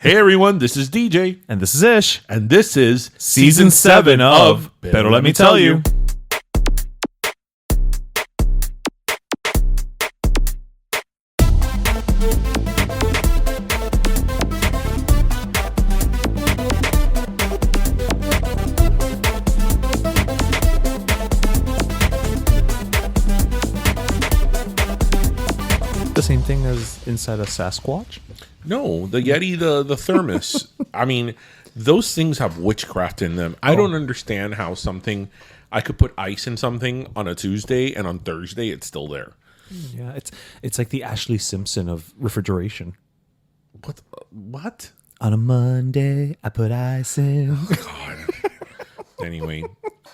Hey everyone, this is DJ. And this is Ish. And this is Season 7 of Pero Let Me Tell You. The same thing as inside a Sasquatch? No, the Yeti, the thermos. I mean, those things have witchcraft in them. I don't understand how something, I could put ice in something on a Tuesday and on Thursday it's still there. Yeah, it's like the Ashley Simpson of refrigeration. What? On a Monday, I put ice in. God. Anyway,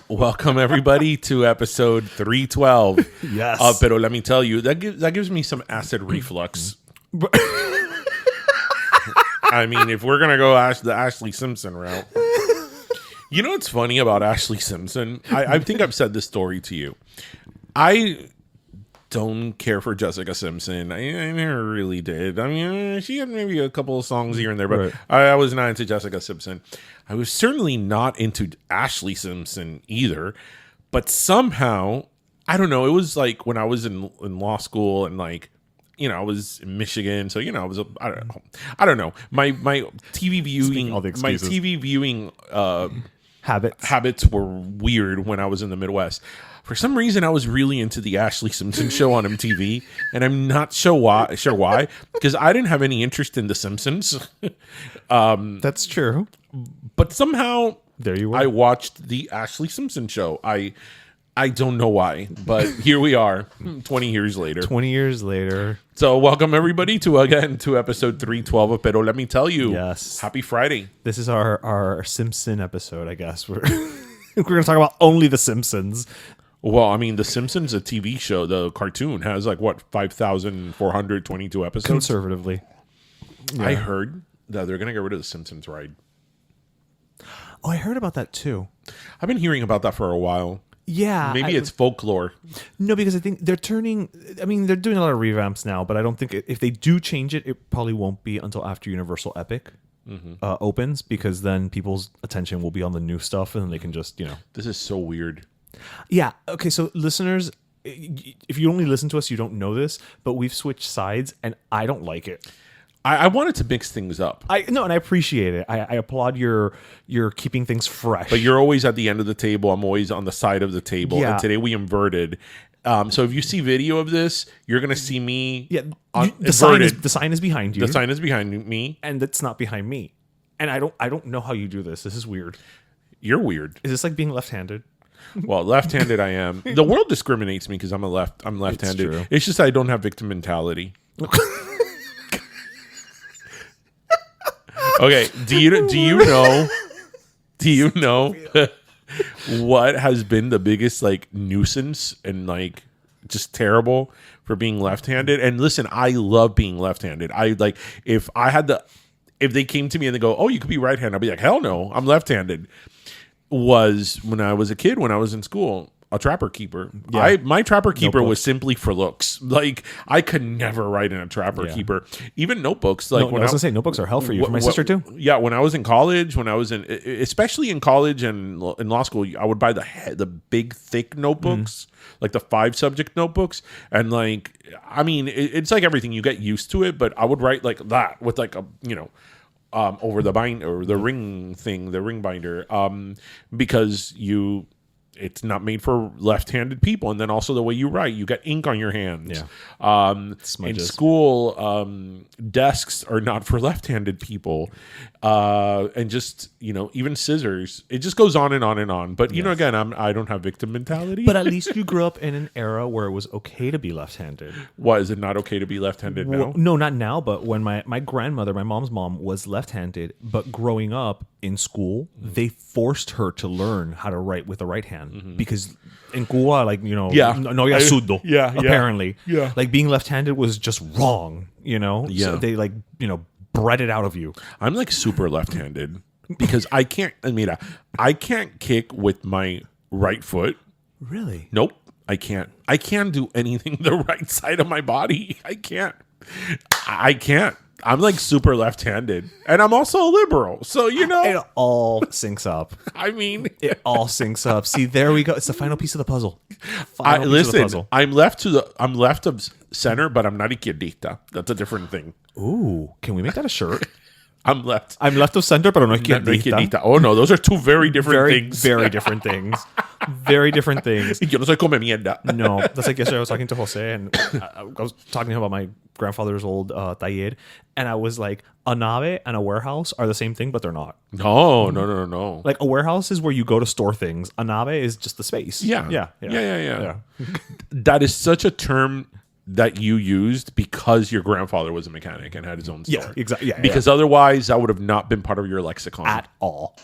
welcome everybody to episode 312 Yes. of Pero Let Me Tell You. That gives me some acid reflux. I mean, if we're going to go the Ashley Simpson route. You know what's funny about Ashley Simpson? I think I've said this story to you. I don't care for Jessica Simpson. I never really did. I mean, she had maybe a couple of songs here and there, but Right. I was not into Jessica Simpson. I was certainly not into Ashley Simpson either. But somehow, I don't know, it was like when I was in law school and like, you know, I was in Michigan, so you know, I don't know. My TV viewing habits were weird when I was in the Midwest. For some reason, I was really into the Ashley Simpson show on MTV, and I'm not sure why, because I didn't have any interest in The Simpsons. That's true. But somehow, There you were. I watched the Ashley Simpson show. I don't know why, but here we are, 20 years later. 20 years later. So welcome everybody to episode 312 of Pero Let Me Tell You. Yes. Happy Friday. This is our Simpson episode, I guess. We're going to talk about only The Simpsons. Well, I mean, The Simpsons, a TV show, the cartoon, has like, what, 5,422 episodes? Conservatively. Yeah. I heard that they're going to get rid of The Simpsons ride. Oh, I heard about that too. I've been hearing about that for a while. Yeah. Maybe it's folklore. No, because I think they're doing a lot of revamps now, but I don't think if they do change it, it probably won't be until after Universal Epic opens, because then people's attention will be on the new stuff and then they can just, you know. This is so weird. Yeah. Okay. So listeners, if you only listen to us, you don't know this, but we've switched sides and I don't like it. I wanted to mix things up. And I appreciate it. I applaud your keeping things fresh. But you're always at the end of the table. I'm always on the side of the table. Yeah. And today we inverted. So if you see video of this, you're going to see me the sign is behind you. The sign is behind me. And it's not behind me. And I don't know how you do this. This is weird. You're weird. Is this like being left-handed? Well, left-handed I am. The world discriminates me because I'm left-handed. It's true. It's just I don't have victim mentality. Okay, do you know what has been the biggest like nuisance and like just terrible for being left-handed? And listen, I love being left-handed. I like if they came to me and they go, "Oh, you could be right-handed," I'd be like, "Hell no, I'm left-handed." Was when I was a kid, when I was in school, a trapper keeper. Yeah. My trapper keeper Notebooks. was simply for looks. Like I could never write in a trapper keeper. Even notebooks. Like when I was gonna say notebooks are hell for you. For my sister too. Yeah, when I was in college, especially in college and in law school, I would buy the big thick notebooks, like the 5-subject notebooks, and like I mean, it's like everything. You get used to it, but I would write like that with like a over the ring binder, because it's not made for left-handed people, and then also the way you write, you get ink on your hands. Yeah. In school, desks are not for left-handed people, and just even scissors. It just goes on and on and on. But again, I don't have victim mentality. But at least you grew up in an era where it was okay to be left-handed. What, is it not okay to be left-handed now? No, not now. But when my grandmother, my mom's mom, was left-handed, but growing up in school, they forced her to learn how to write with the right hand. Because in Cuba, like, no sudo. Apparently. Yeah. Like being left-handed was just wrong, Yeah. So they bred it out of you. I'm like super left-handed because I can't kick with my right foot. Really? Nope. I can't do anything the right side of my body. I can't. I'm like super left-handed, and I'm also a liberal. So it all syncs up. I mean, it all syncs up. See, there we go. It's the final piece of the puzzle. Listen, I'm left of center, but I'm not izquierdista. That's a different thing. Ooh, can we make that a shirt? I'm left of center, pero no izquierdista. Oh no, those are two very different things. Very different things. Very different things. Yo no soy come mierda. No, that's like yesterday I was talking to Jose, and I was talking to him about my grandfather's old taller, and I was like, a nave and a warehouse are the same thing, but they're not. No. Like a warehouse is where you go to store things. A nave is just the space. Yeah. That is such a term that you used because your grandfather was a mechanic and had his own store. Yeah, exactly. Yeah, because otherwise that would have not been part of your lexicon. At all.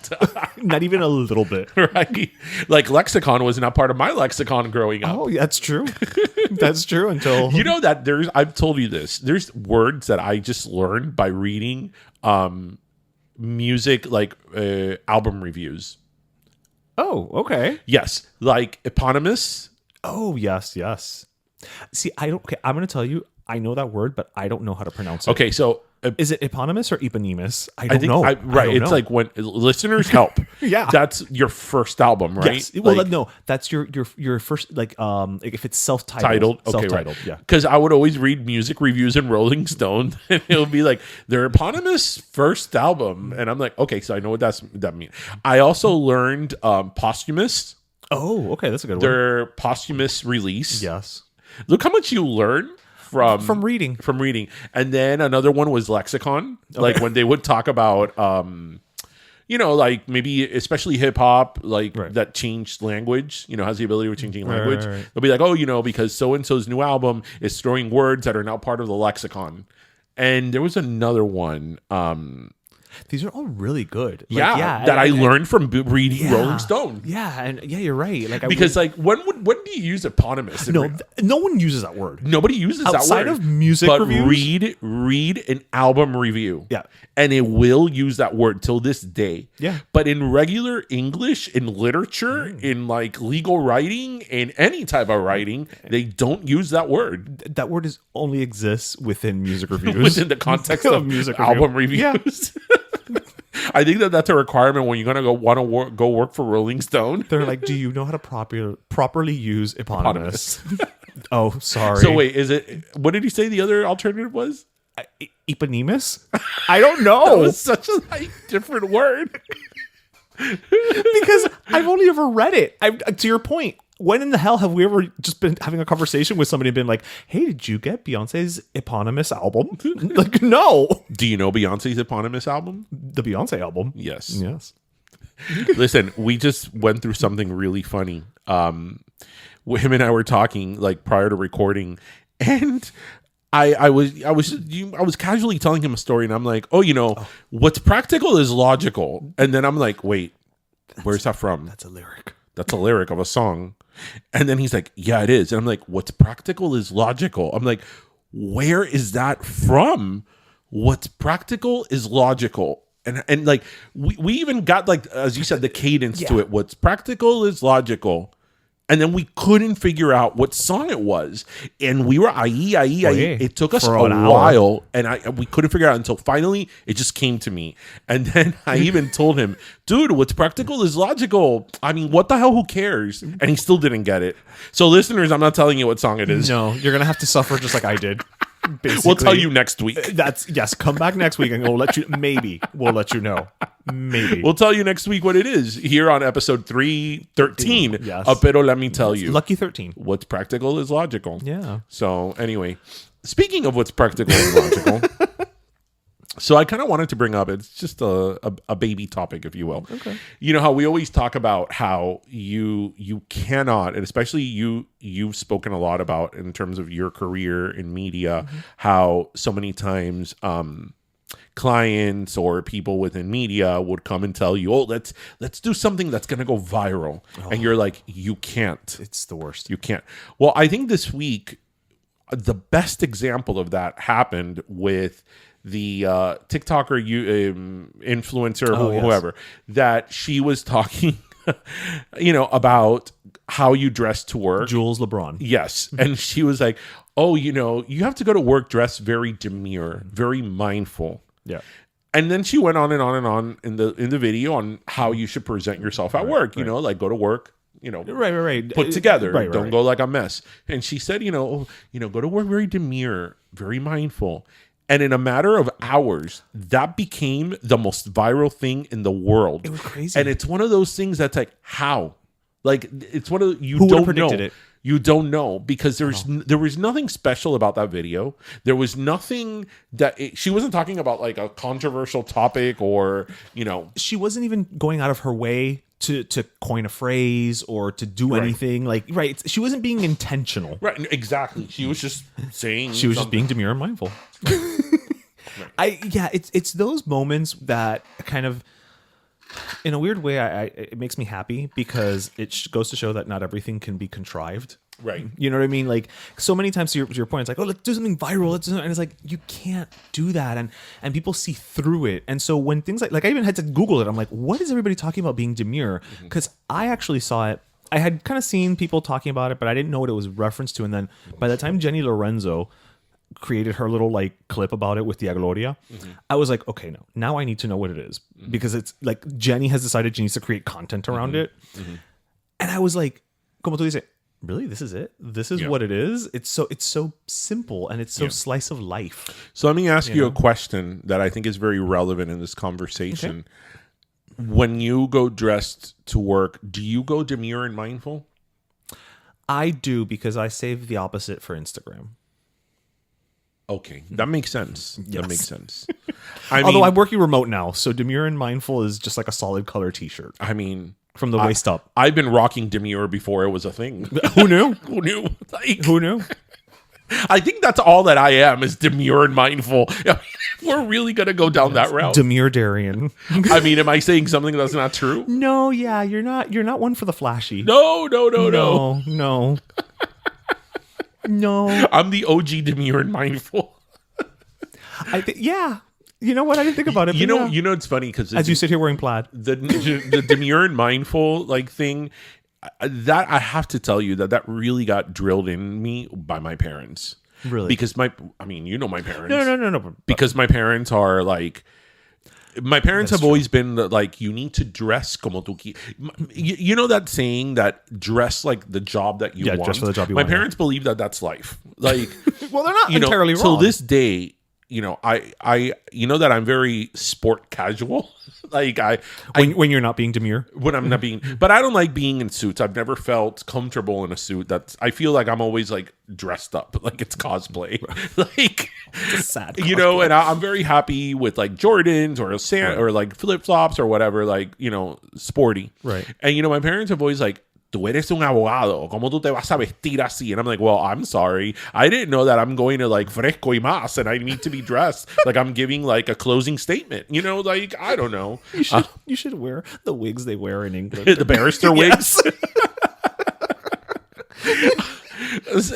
Not even a little bit. Right? Like lexicon was not part of my lexicon growing up. Oh, that's true. That's true until... You know that I've told you this. There's words that I just learned by reading music, like album reviews. Oh, okay. Yes. Like eponymous. Oh, yes. See, I'm going to tell you, I know that word, but I don't know how to pronounce it. Okay, so is it eponymous or eponymous? I don't know. Right, it's know. Like when listeners help. Yeah, that's your first album, right? Yes. Well, no, that's your first, like if it's self-titled. Okay, self-titled, right. Yeah. Because I would always read music reviews in Rolling Stone, and it'll be like their eponymous first album, and I'm like, okay, so I know what that means. I also learned posthumous. Oh, okay, that's a good one. Their posthumous release. Yes. Look how much you learn from reading. And then another one was lexicon. Okay. Like when they would talk about like maybe especially hip hop, like that changed language, has the ability of changing language. Right. They'll be like, oh, because so and so's new album is throwing words that are now part of the lexicon. And there was another one. These are all really good. That I learned from reading Rolling Stone. Yeah, and you're right. Like because when do you use eponymous? No one uses that word. Nobody uses that word outside of music reviews. Read an album review. Yeah, and it will use that word till this day. Yeah, but in regular English, in literature, in like legal writing, in any type of writing, they don't use that word. That word only exists within music reviews, within the context of music album reviews. Yeah. I think that's a requirement when you're gonna go work for Rolling Stone. They're like, do you know how to properly use eponymous? Oh, sorry. So wait, what did he say the other alternative was? Eponymous? I don't know. That was such a different word. Because I've only ever read it. To your point, when in the hell have we ever just been having a conversation with somebody and been like, hey, did you get Beyonce's eponymous album? Like, no. Do you know Beyonce's eponymous album? The Beyonce album? Yes. Listen, we just went through something really funny. Him and I were talking like prior to recording, and I was casually telling him a story, and I'm like, what's practical is logical. And then I'm like, wait, where's that from? That's a lyric. That's a lyric of a song. And then he's like, yeah, it is. And I'm like, what's practical is logical. I'm like, where is that from? What's practical is logical. And like, we even got like, as you said, the cadence to it. What's practical is logical. And then we couldn't figure out what song it was. And we were It took us a while. And we couldn't figure out until finally it just came to me. And then I even told him, dude, what's practical is logical. I mean, what the hell? Who cares? And he still didn't get it. So listeners, I'm not telling you what song it is. No, you're going to have to suffer just like I did. Basically. We'll tell you next week. Come back next week and we'll let you know. Maybe. We'll tell you next week what it is here on episode 313. Yes. Pero let me tell you. Lucky 13. What's practical is logical. Yeah. So anyway, speaking of what's practical and logical, so I kind of wanted to bring up, it's just a baby topic, if you will. Okay. You know how we always talk about how you cannot, and especially you've spoken a lot about in terms of your career in media, how so many times clients or people within media would come and tell you, let's do something that's going to go viral. And you're like, you can't. It's the worst. You can't. Well, I think this week, the best example of that happened with the TikToker, influencer, whoever, that she was talking, about how you dress to work. Jules LeBron. Yes. And she was like, oh, you have to go to work dressed very demure, very mindful. Yeah. And then she went on and on and on in the video on how you should present yourself at work. Like go to work, right. put together. Right, Don't go like a mess. And she said, go to work very demure, very mindful. And in a matter of hours, that became the most viral thing in the world. It was crazy. And it's one of those things that's like, how? Like, it's one of the, Who don't predicted know. It? You don't know because there was nothing special about that video. There was nothing she wasn't talking about like a controversial topic or, She wasn't even going out of her way to coin a phrase or to do anything she wasn't being intentional. Right, exactly. She was just saying she was just being demure and mindful. It's those moments that kind of, in a weird way, it makes me happy because it goes to show that not everything can be contrived. Right. You know what I mean? Like, so many times to your point, it's like, oh, let's do something viral. And it's like, you can't do that. And people see through it. And so when things like I even had to Google it. I'm like, what is everybody talking about being demure? Because I actually saw it. I had kind of seen people talking about it, but I didn't know what it was referenced to. And then by the time Jenny Lorenzo created her little like clip about it with Tia Gloria, I was like, okay, now I need to know what it is, because it's like Jenny has decided she needs to create content around it. And I was like, como tú dices, really, this is it? This is what it is? It's so simple and it's so slice of life. So let me ask you a question that I think is very relevant in this conversation. Okay. When you go dressed to work, do you go demure and mindful? I do, because I save the opposite for Instagram. Okay, that makes sense. Yes. That makes sense. Although I'm working remote now, so demure and mindful is just like a solid color t-shirt. I mean, from the waist up. I've been rocking demure before it was a thing. Who knew? Who knew? Who knew? I think that's all that I am, is demure and mindful. We're really going to go down that route. Demure Darian. I mean, am I saying something that's not true? No, yeah, you're not one for the flashy. No. No. I'm the OG demure and mindful. You know what? I didn't think about it. You know, it's funny because as you sit here wearing plaid, the demure and mindful thing, that I have to tell you that really got drilled in me by my parents. Really? Because my parents. No. Because my parents are like. My parents have always been like, you need to dress como tú quieres. You know that saying that dress like the job that you want? Dress for the job you want. want. My parents believe that that's life. Like, well, they're not entirely wrong. Till this day, I that I'm very sport casual. Like when you're not being demure, when I'm not being, but I don't like being in suits. I've never felt comfortable in a suit. I feel like I'm always like dressed up, like it's cosplay. Like, it's a sad cosplay. And I'm very happy with like Jordans or like flip flops or whatever, like, sporty. Right. And my parents have always like, tú eres un abogado, ¿cómo tú te vas a vestir así? And I'm like, well, I'm sorry. I didn't know that I'm going to like fresco y más and I need to be dressed like I'm giving like a closing statement. Like, I don't know. You should wear the wigs they wear in England. The barrister wigs.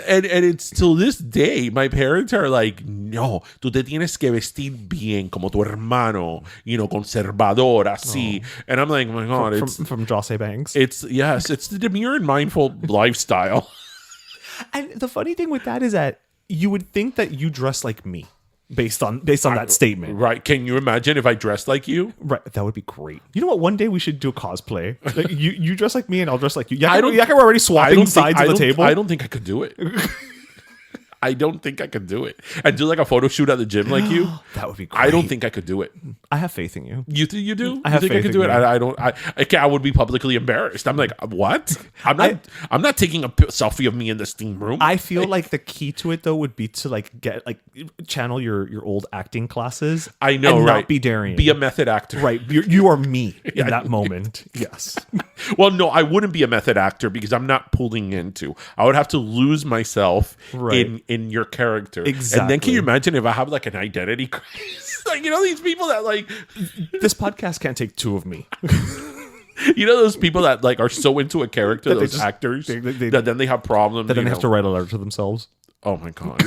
And it's till this day, my parents are like, no, tú te tienes que vestir bien como tu hermano, conservador, así. Oh. And I'm like, oh my God, from Jose Banks. It's the demure and mindful lifestyle. And the funny thing with that is that you would think that you dress like me based on that statement. Right. Can you imagine if I dressed like you? Right. That would be great. You know what? One day we should do a cosplay. Like you dress like me and I'll dress like you. We're already swapping sides of the table. I don't think I could do it. I don't think I could do it. And do like a photo shoot at the gym like you. That would be great. I don't think I could do it. I have faith in you. You do? I have think faith I could do in it? you. I don't. I would be publicly embarrassed. I'm like, what? I'm not taking a selfie of me in the steam room. I feel like the key to it though would be to like get like channel your old acting classes. I know, and right? Not be Darian. Be a method actor. Right. You are me in that moment. Yes. Well, no, I wouldn't be a method actor because I'm not pulling into. I would have to lose myself in your character. Exactly. And then can you imagine if I have like an identity crisis? Like, these people that like this podcast can't take two of me. Those people that like are so into a character, those actors, that then they have problems. That then they have to write a letter to themselves. Oh my God.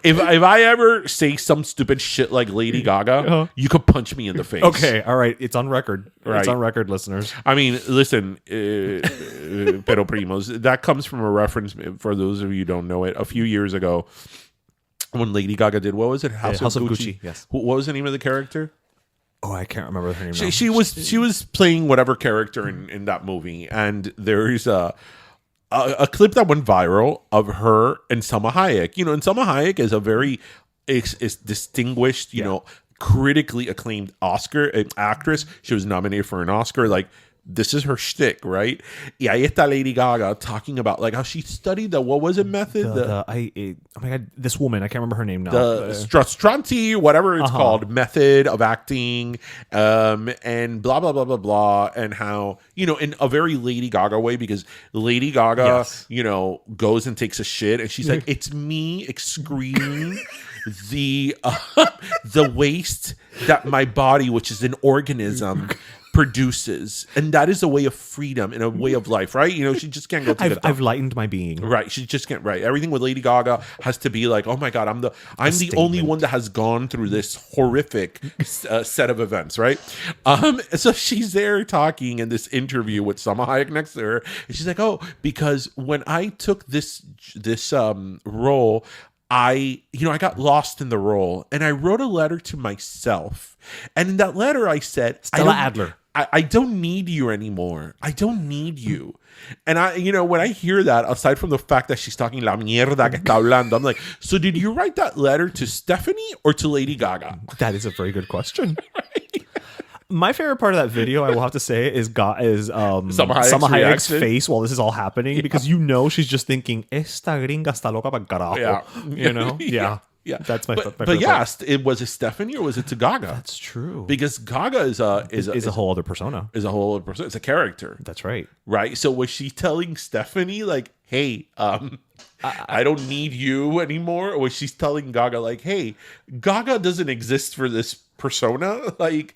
if I ever say some stupid shit like Lady Gaga, you could punch me in the face. Okay, all right. It's on record. Right. It's on record, listeners. I mean, listen, pero primos, that comes from a reference, for those of you who don't know it, a few years ago when Lady Gaga did, what was it? House of Gucci. Yes. What was the name of the character? Oh, I can't remember her name now. She was playing whatever character in that movie, and there's a clip that went viral of her and Salma Hayek. And Salma Hayek is a very is distinguished, critically acclaimed Oscar actress. She was nominated for an Oscar. Like, this is her shtick, right? Y ahí está Lady Gaga talking about like how she studied the, what was it, method? Oh my God, this woman, I can't remember her name now. The Strastranti, whatever it's called, method of acting, and blah, blah, blah, blah, blah. And how, in a very Lady Gaga way, because Lady Gaga, goes and takes a shit and she's like, it's me excreting the waste that my body, which is an organism, produces, and that is a way of freedom and a way of life, right? She just can't go to I've lightened my being, right? She just can't, right? Everything with Lady Gaga has to be like, oh my God, I'm the only one that has gone through this horrific set of events, right? So she's there talking in this interview with Salma Hayek next to her, and she's like, oh, because when I took this role, I got lost in the role, and I wrote a letter to myself, and in that letter I said, Stella Adler, I don't need you anymore. I don't need you. And when I hear that, aside from the fact that she's talking la mierda que está hablando, I'm like, so did you write that letter to Stephanie or to Lady Gaga? That is a very good question. Right? My favorite part of that video, I will have to say, is Salma Hayek's face while this is all happening, because she's just thinking, esta gringa está loca para carajo. Yeah. Yeah, that's my favorite. But yeah, was it Stephanie or was it to Gaga? That's true. Because Gaga is a whole other persona. Is a whole other persona. It's a character. That's right. Right. So was she telling Stephanie like, "Hey, I don't need you anymore," or was she telling Gaga like, "Hey, Gaga doesn't exist for this persona"? Like,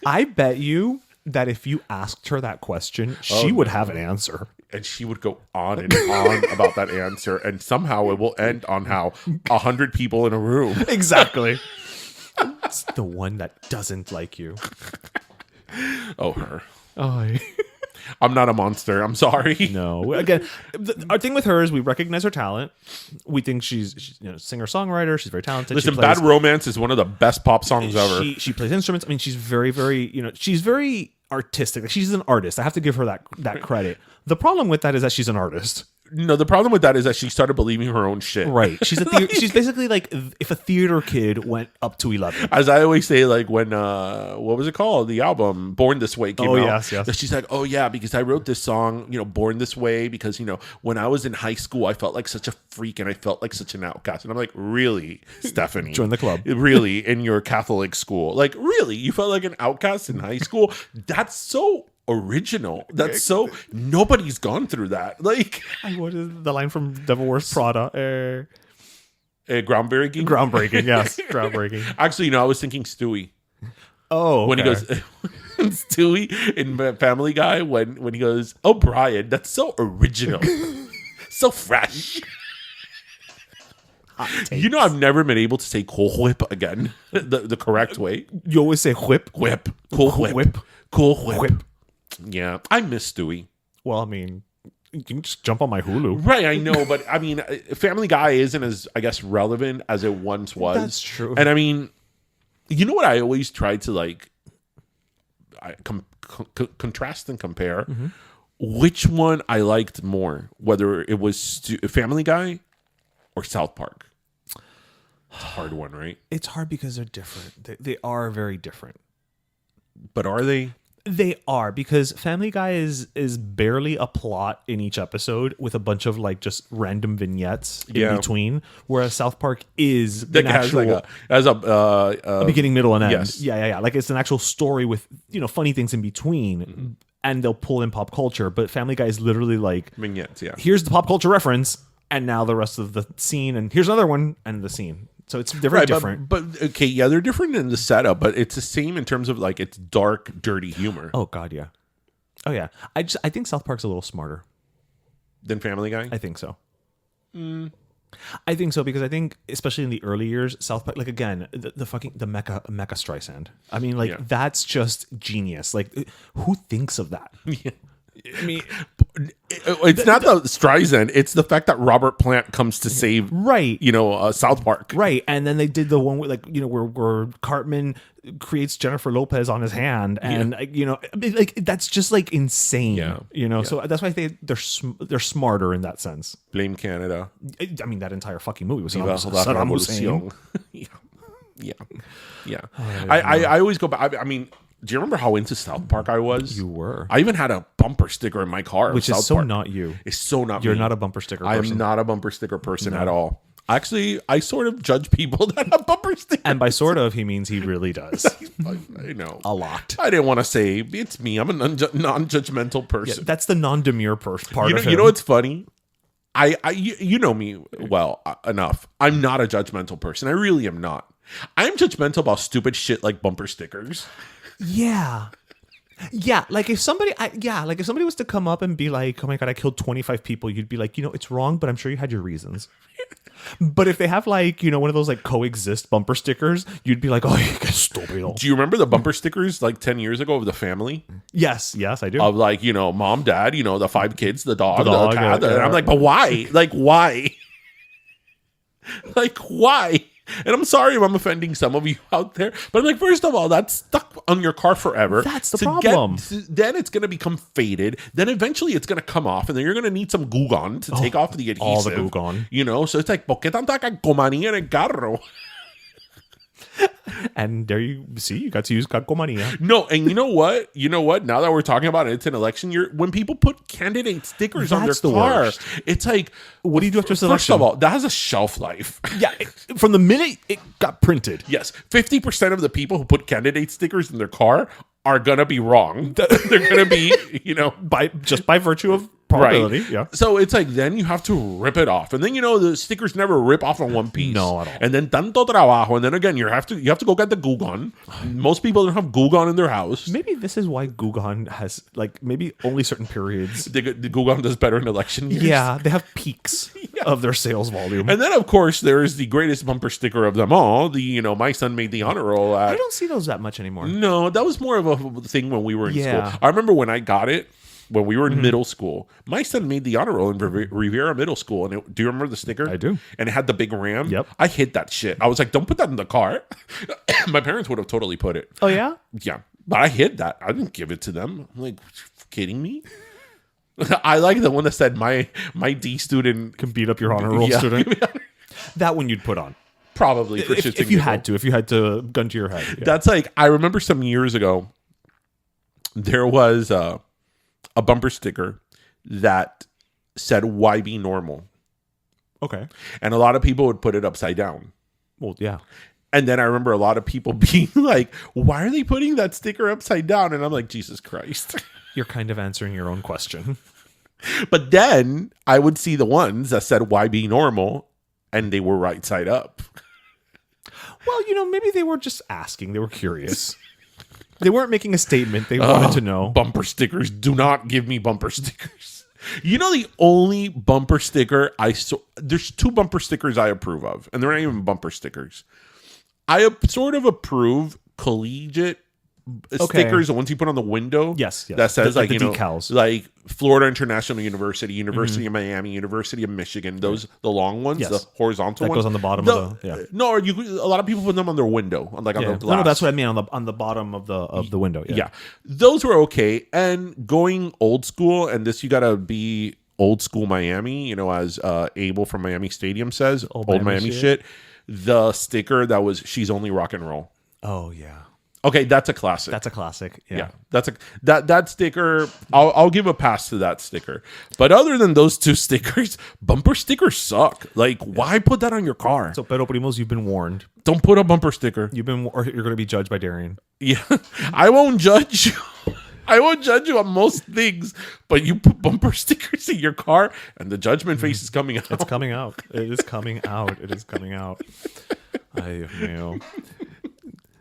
I bet you that if you asked her that question, she would have an answer. And she would go on and on about that answer. And somehow it will end on how 100 people in a room. Exactly. It's the one that doesn't like you. Oh, her. Oh, I'm not a monster. I'm sorry. No. Again, our thing with her is we recognize her talent. We think she's singer-songwriter. She's very talented. Listen, Bad Romance is one of the best pop songs ever. She plays instruments. I mean, she's very, very, she's very artistic. Like, she's an artist. I have to give her that credit. The problem with that is that she's an artist. No, the problem with that is that she started believing her own shit. Right. She's she's basically like if a theater kid went up to 11. As I always say, like when what was it called? The album Born This Way came out. Yes. She's like, oh yeah, because I wrote this song, Born This Way, because when I was in high school, I felt like such a freak and I felt like such an outcast. And I'm like, really, Stephanie? Join the club. Really, in your Catholic school? Like, really, you felt like an outcast in high school? That's so original. That's so nobody's gone through that. Like, what is the line from Devil Wears Prada? Groundbreaking. Yes, groundbreaking. Actually, I was thinking Stewie. Oh, okay. When he goes Stewie in Family Guy, when he goes, oh, Brian, that's so original, so fresh. I've never been able to say cool whip again the correct way. You always say whip. Cool whip. Yeah, I miss Stewie. Well, I mean, you can just jump on my Hulu. Right, I know, but I mean, Family Guy isn't as, I guess, relevant as it once was. That's true. And I mean, what I always try to like contrast and compare? Mm-hmm. Which one I liked more, whether it was Family Guy or South Park? It's a hard one, right? It's hard because they're different. They are very different. But are they? They are, because Family Guy is barely a plot in each episode with a bunch of like just random vignettes in between, whereas South Park is an actual has a beginning, middle, and end. Yes. Yeah. Like it's an actual story with funny things in between, and they'll pull in pop culture. But Family Guy is literally like vignettes. Yeah, here's the pop culture reference, and now the rest of the scene, and here's another one, and the scene. So it's different. But okay, yeah, they're different in the setup, but it's the same in terms of like it's dark, dirty humor. Oh God, yeah. Oh yeah. I think South Park's a little smarter than Family Guy. I think so. I think so, because I think especially in the early years, South Park, like again, the fucking the Mecha Streisand. I mean, like that's just genius. Like, who thinks of that? Yeah. I mean, it's not the Streisand. It's the fact that Robert Plant comes to save, right? South Park, right? And then they did the one with where Cartman creates Jennifer Lopez on his hand, and like that's just like insane. So that's why I think they're smarter in that sense. Blame Canada. I mean, that entire fucking movie was Saddam Hussein. Yeah. I always go back. I mean, do you remember how into South Park I was? You were. I even had a bumper sticker in my car. Which is so not you. It's so not You're me. not a bumper sticker person. I am not a bumper sticker person at all. Actually, I sort of judge people that have bumper stickers. And by sort of, he means he really does. I know. A lot. I didn't want to say, it's me. I'm a non-judgmental person. Yeah, that's the non-demure part of him. You know what's funny? You know me well enough. I'm not a judgmental person. I really am not. I'm judgmental about stupid shit like bumper stickers. Yeah. Like if somebody was to come up and be like, "Oh my god, I killed 25 people," you'd be like, it's wrong, but I'm sure you had your reasons. But if they have like, one of those like coexist bumper stickers, you'd be like, "Oh, you get stupid." Do you remember the bumper stickers like 10 years ago of the family? Yes, I do. Of like, mom, dad, the 5 kids, the dog, the cat. And I'm like, but why? Like, why? Like, why? And I'm sorry if I'm offending some of you out there, but I'm like, first of all, that's stuck on your car forever. That's the problem. Then it's going to become faded. Then eventually it's going to come off, and then you're going to need some glue gun to take off the adhesive. All the glue gun. So it's like, ¿por qué tanta calcomanía en el carro? And there you see, you got to use calcomanía. No, and you know what? Now that we're talking about it, it's an election year. When people put candidate stickers on their car, worst. It's like, what do you do after this First election? of all, that has a shelf life. Yeah, from the minute it got printed. Yes, 50% of the people who put candidate stickers in their car are gonna be wrong. They're gonna be, by virtue of probability. Right. Yeah. So it's like, then you have to rip it off, and then the stickers never rip off in one piece. No, at all. And then tanto trabajo, and then again you have to go get the glue gun. Most people don't have glue gun in their house. Maybe this is why glue gun has maybe only certain periods. The glue gun does better in election years. Yeah, they have peaks of their sales volume. And then of course there is the greatest bumper sticker of them all. The my son made the honor roll. I don't see those that much anymore. No, that was more of a thing when we were in school. I remember when I got it. When we were in middle school, my son made the honor roll in Riviera Middle School. And do you remember the sticker? I do. And it had the big ram. Yep. I hid that shit. I was like, don't put that in the car. My parents would have totally put it. Oh, yeah? Yeah. But I hid that. I didn't give it to them. I'm like, kidding me? I like the one that said my D student can beat up your honor roll student. That one you'd put on. Probably for if you had to gun to your head. Yeah. That's like, I remember some years ago, there was a bumper sticker that said, "Why be normal?" Okay. And a lot of people would put it upside down. Well, yeah. And then I remember a lot of people being like, "Why are they putting that sticker upside down?" And I'm like, Jesus Christ. You're kind of answering your own question. But then I would see the ones that said, "Why be normal?" And they were right side up. Well, maybe they were just asking. They were curious. They weren't making a statement. They wanted to know. Bumper stickers. Do not give me bumper stickers. The only bumper sticker there's 2 bumper stickers I approve of, and they're not even bumper stickers. I sort of approve collegiate stickers, the ones you put on the window. Yes. That says the decals. Like Florida International University, University of Miami, University of Michigan. Those the long ones, the horizontal ones. That goes on the bottom of the No, a lot of people put them on their window, on the glass. No, that's what I mean, on the bottom of the window. Yeah. Those were okay. And going old school, and this you gotta be old school Miami, as Abel from Miami Stadium says, old Miami shit. The sticker that was "She's only rock and roll." Oh yeah. Okay, that's a classic. That's a classic. Yeah. That sticker. I'll give a pass to that sticker. But other than those 2 stickers, bumper stickers suck. Like, why put that on your car? So, pero primos, you've been warned. Don't put a bumper sticker. Or you're going to be judged by Darian. Yeah, I won't judge you. I won't judge you on most things, but you put bumper stickers in your car, and the judgment face is coming out. It's coming out. It is coming out. It is coming out.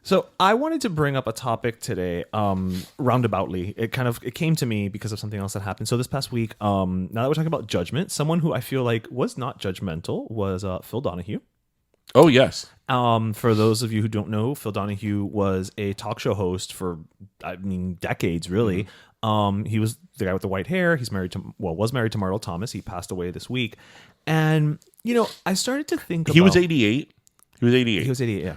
So I wanted to bring up a topic today, roundaboutly. It came to me because of something else that happened. So this past week, now that we're talking about judgment, someone who I feel like was not judgmental was Phil Donahue. Oh, yes. For those of you who don't know, Phil Donahue was a talk show host for, decades, really. He was the guy with the white hair. Was married to Marlo Thomas. He passed away this week. And, I started to think about... He was 88. He was 88, yeah.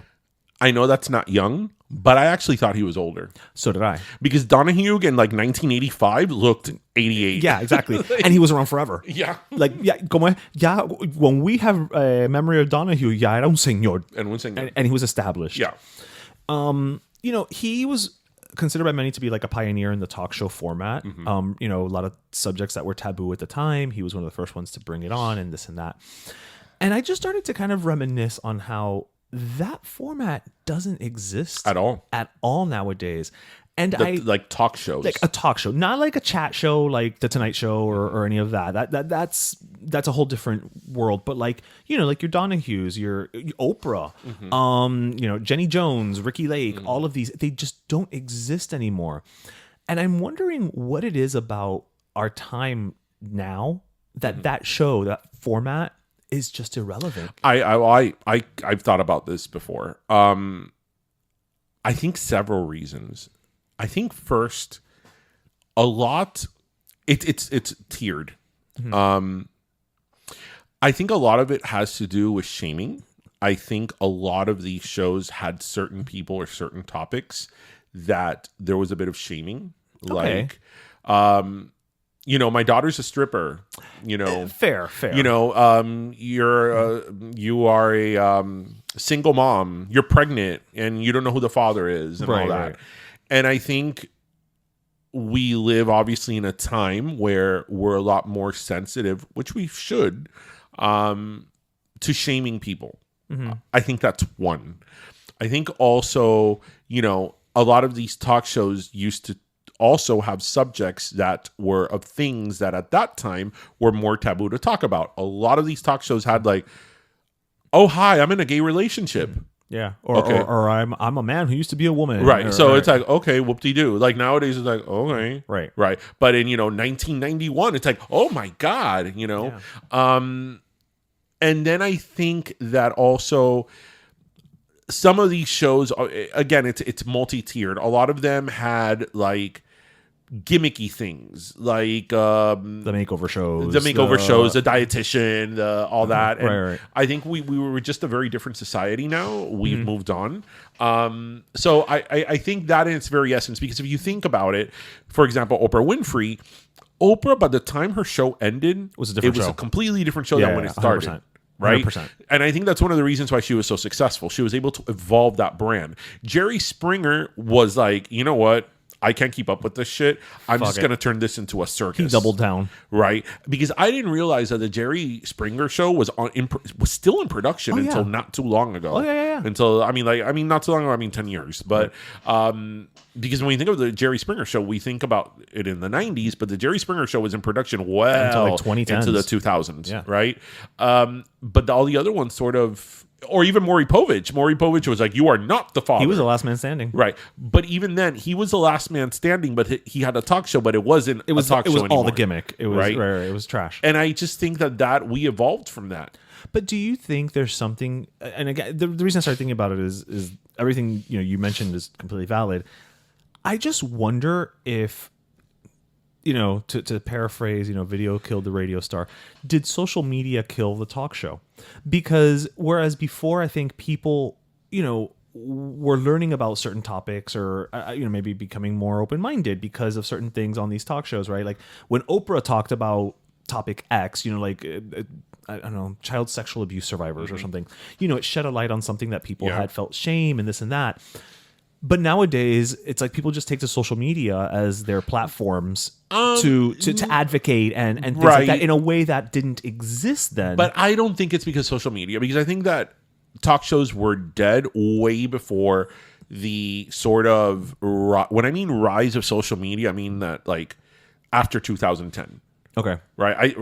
I know that's not young, but I actually thought he was older. So did I. Because Donahue in 1985 looked 88. Yeah, exactly. And he was around forever. Yeah. When we have a memory of Donahue, era un señor. And he was established. Yeah. He was considered by many to be like a pioneer in the talk show format. A lot of subjects that were taboo at the time. He was one of the first ones to bring it on and this and that. And I just started to kind of reminisce on how that format doesn't exist at all nowadays. And like talk shows, like a talk show, not like a chat show, like the Tonight Show or any of that. That's a whole different world. But like your Donahues, your Oprah, Jenny Jones, Ricky Lake, all of these, they just don't exist anymore. And I'm wondering what it is about our time now that show, that format, is just irrelevant. I've thought about this before. I think several reasons. I think first, a lot it's tiered. I think a lot of it has to do with shaming. I think a lot of these shows had certain people or certain topics that there was a bit of shaming. Okay. Like my daughter's a stripper, fair. You are a single mom, you're pregnant and you don't know who the father is and all that. Right. And I think we live obviously in a time where we're a lot more sensitive, which we should, to shaming people. I think that's one. I think also, a lot of these talk shows used to also have subjects that were of things that at that time were more taboo to talk about. A lot of these talk shows had like, oh, hi, I'm in a gay relationship. Yeah. Or I'm a man who used to be a woman. Right. It's like, okay, whoop-de-doo. Like nowadays it's like, okay. Right. But in, 1991, it's like, oh my God, Yeah. And then I think that also some of these shows, again, it's multi-tiered. A lot of them had like gimmicky things like the makeover shows, the dietitian, all that. And right. I think we were just a very different society now. We've moved on. So I think that in its very essence, because if you think about it, for example, Oprah Winfrey, by the time her show ended, it was a completely different show than when it started. 100%. Right. 100%. And I think that's one of the reasons why she was so successful. She was able to evolve that brand. Jerry Springer was like, you know what? I can't keep up with this shit. I'm just going to turn this into a circus. He doubled down. Right? Because I didn't realize that the Jerry Springer show was still in production until not too long ago. Oh, yeah. Until, not too long ago, 10 years. But because when we think of the Jerry Springer show, we think about it in the 90s, but the Jerry Springer show was in production until like 2010s. Into the 2000s. Right? But all the other ones sort of... Or even Maury Povich. Maury Povich was like, you are not the father. He was the last man standing. Right. But even then, he was the last man standing, but he had a talk show, but it wasn't a talk show anymore. It was all the gimmick. It was, right? It was trash. And I just think that we evolved from that. But do you think there's something... And again, the reason I started thinking about it is everything you mentioned is completely valid. I just wonder if... to paraphrase, video killed the radio star. Did social media kill the talk show? Because whereas before, I think people, were learning about certain topics or, maybe becoming more open-minded because of certain things on these talk shows, right? Like when Oprah talked about topic X, I don't know, child sexual abuse survivors or something, it shed a light on something that people had felt shame and this and that. But nowadays, it's like people just take to social media as their platforms to advocate and things like that in a way that didn't exist then. But I don't think it's because social media, because I think that talk shows were dead way before the sort of, when I mean rise of social media, I mean that like after 2010. Okay. Right?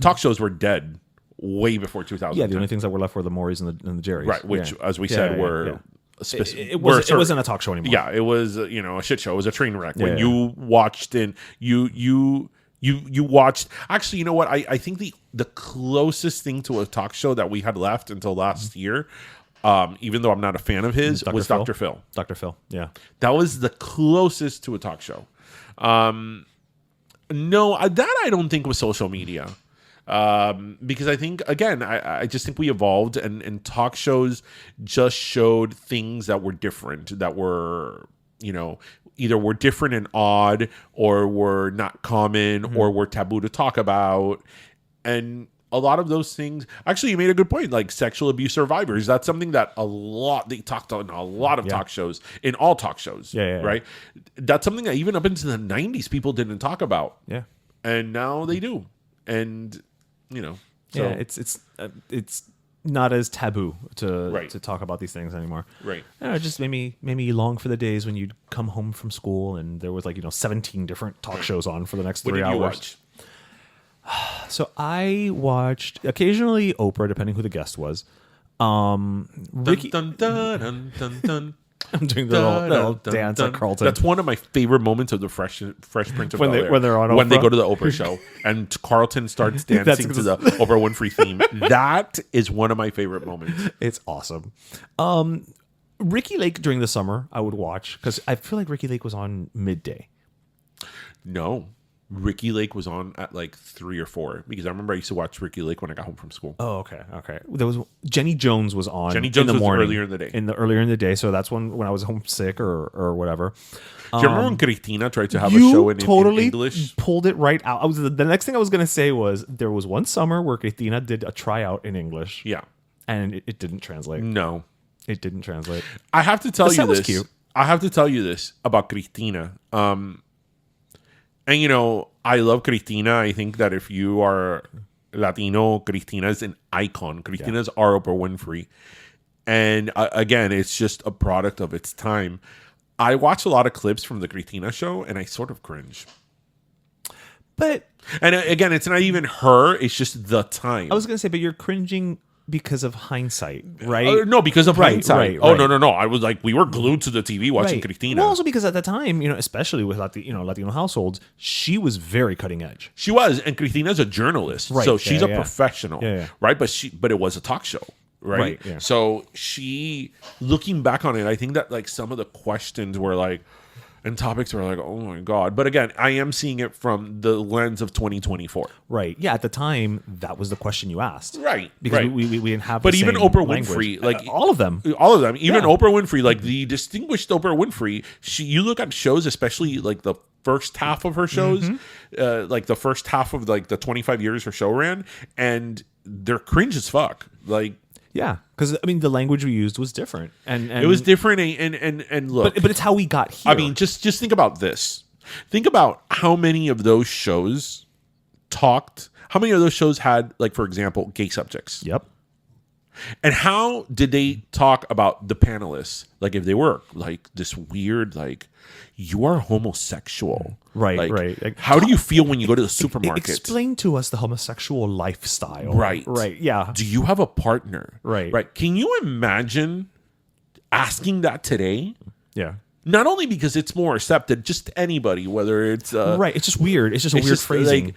Talk shows were dead way before 2010. Yeah, the only things that were left were the Maurys and the Jerrys. Right, which, as we said, were... it wasn't a talk show anymore. Yeah, it was a shit show. It was a train wreck. When you watched and you watched. Actually, you know what? I think the closest thing to a talk show that we had left until last year, even though I'm not a fan of his, was Dr. Phil. Dr. Phil, yeah. That was the closest to a talk show. No, that I don't think was social media. Because I think, again, I just think we evolved and talk shows just showed things that were different, that were, either were different and odd or were not common or were taboo to talk about. And a lot of those things, actually, you made a good point, like sexual abuse survivors. That's something that they talked on a lot of talk shows, in all talk shows, right? That's something that even up into the 90s, people didn't talk about. Yeah. And now they do. And, so. Yeah, it's not as taboo to talk about these things anymore. Right. It just made me long for the days when you'd come home from school and there was 17 different talk shows on for the next 3 hours. What did you watch? So I watched occasionally Oprah, depending who the guest was. Ricky. Dun, dun, dun, dun, dun. I'm doing the little dance at Carlton. That's one of my favorite moments of the Fresh Prince of Bel-Air. When they're on Oprah? When they go to the Oprah show and Carlton starts dancing to the Oprah Winfrey theme. That is one of my favorite moments. It's awesome. Ricky Lake during the summer I would watch because I feel like Ricky Lake was on midday. No. Ricky Lake was on at 3 or 4 because I remember I used to watch Ricky Lake when I got home from school. Oh, okay. There was Jenny Jones was on. Jenny Jones in the was morning, earlier in the day. Earlier in the day, so that's when I was homesick or whatever. Do you remember when Cristina tried to have a show in English? Pulled it right out. The next thing I was going to say was there was one summer where Cristina did a tryout in English. Yeah, and it didn't translate. No, it didn't translate. I have to tell you this. Was cute. I have to tell you this about Cristina. And I love Cristina. I think that if you are Latino, Cristina is an icon. Cristina is our Oprah Winfrey. And again, it's just a product of its time. I watch a lot of clips from the Cristina show and I sort of cringe. And again, it's not even her. It's just the time. I was going to say, but you're cringing because of hindsight, right? No, because of hindsight. Right. Oh, no. I was we were glued to the TV watching Cristina. Well, also because at the time, especially with Latino households, she was very cutting edge. She was, and Cristina's a journalist, so she's a professional, right? But it was a talk show, right? Yeah. So she, looking back on it, I think that some of the questions were and topics were oh my God. But again, I am seeing it from the lens of 2024. Right. Yeah. At the time, that was the question you asked. Right. Because we didn't have. But even Oprah language. Winfrey, all of them. Even Oprah Winfrey, the distinguished Oprah Winfrey. You look at shows, especially the first half of her shows, the first half of the 25 years her show ran, and they're cringe as fuck. Yeah, because the language we used was different, and it was different. And look, but it's how we got here. Just think about this. Think about how many of those shows talked. How many of those shows had, for example, gay subjects? Yep. And how did they talk about the panelists? If they were this weird, you are homosexual. Right. How do you feel when you go to the supermarket? Explain to us the homosexual lifestyle. Right. Yeah. Do you have a partner? Right. Can you imagine asking that today? Yeah. Not only because it's more accepted, just anybody, whether it's... right. It's just weird. It's just a weird phrasing.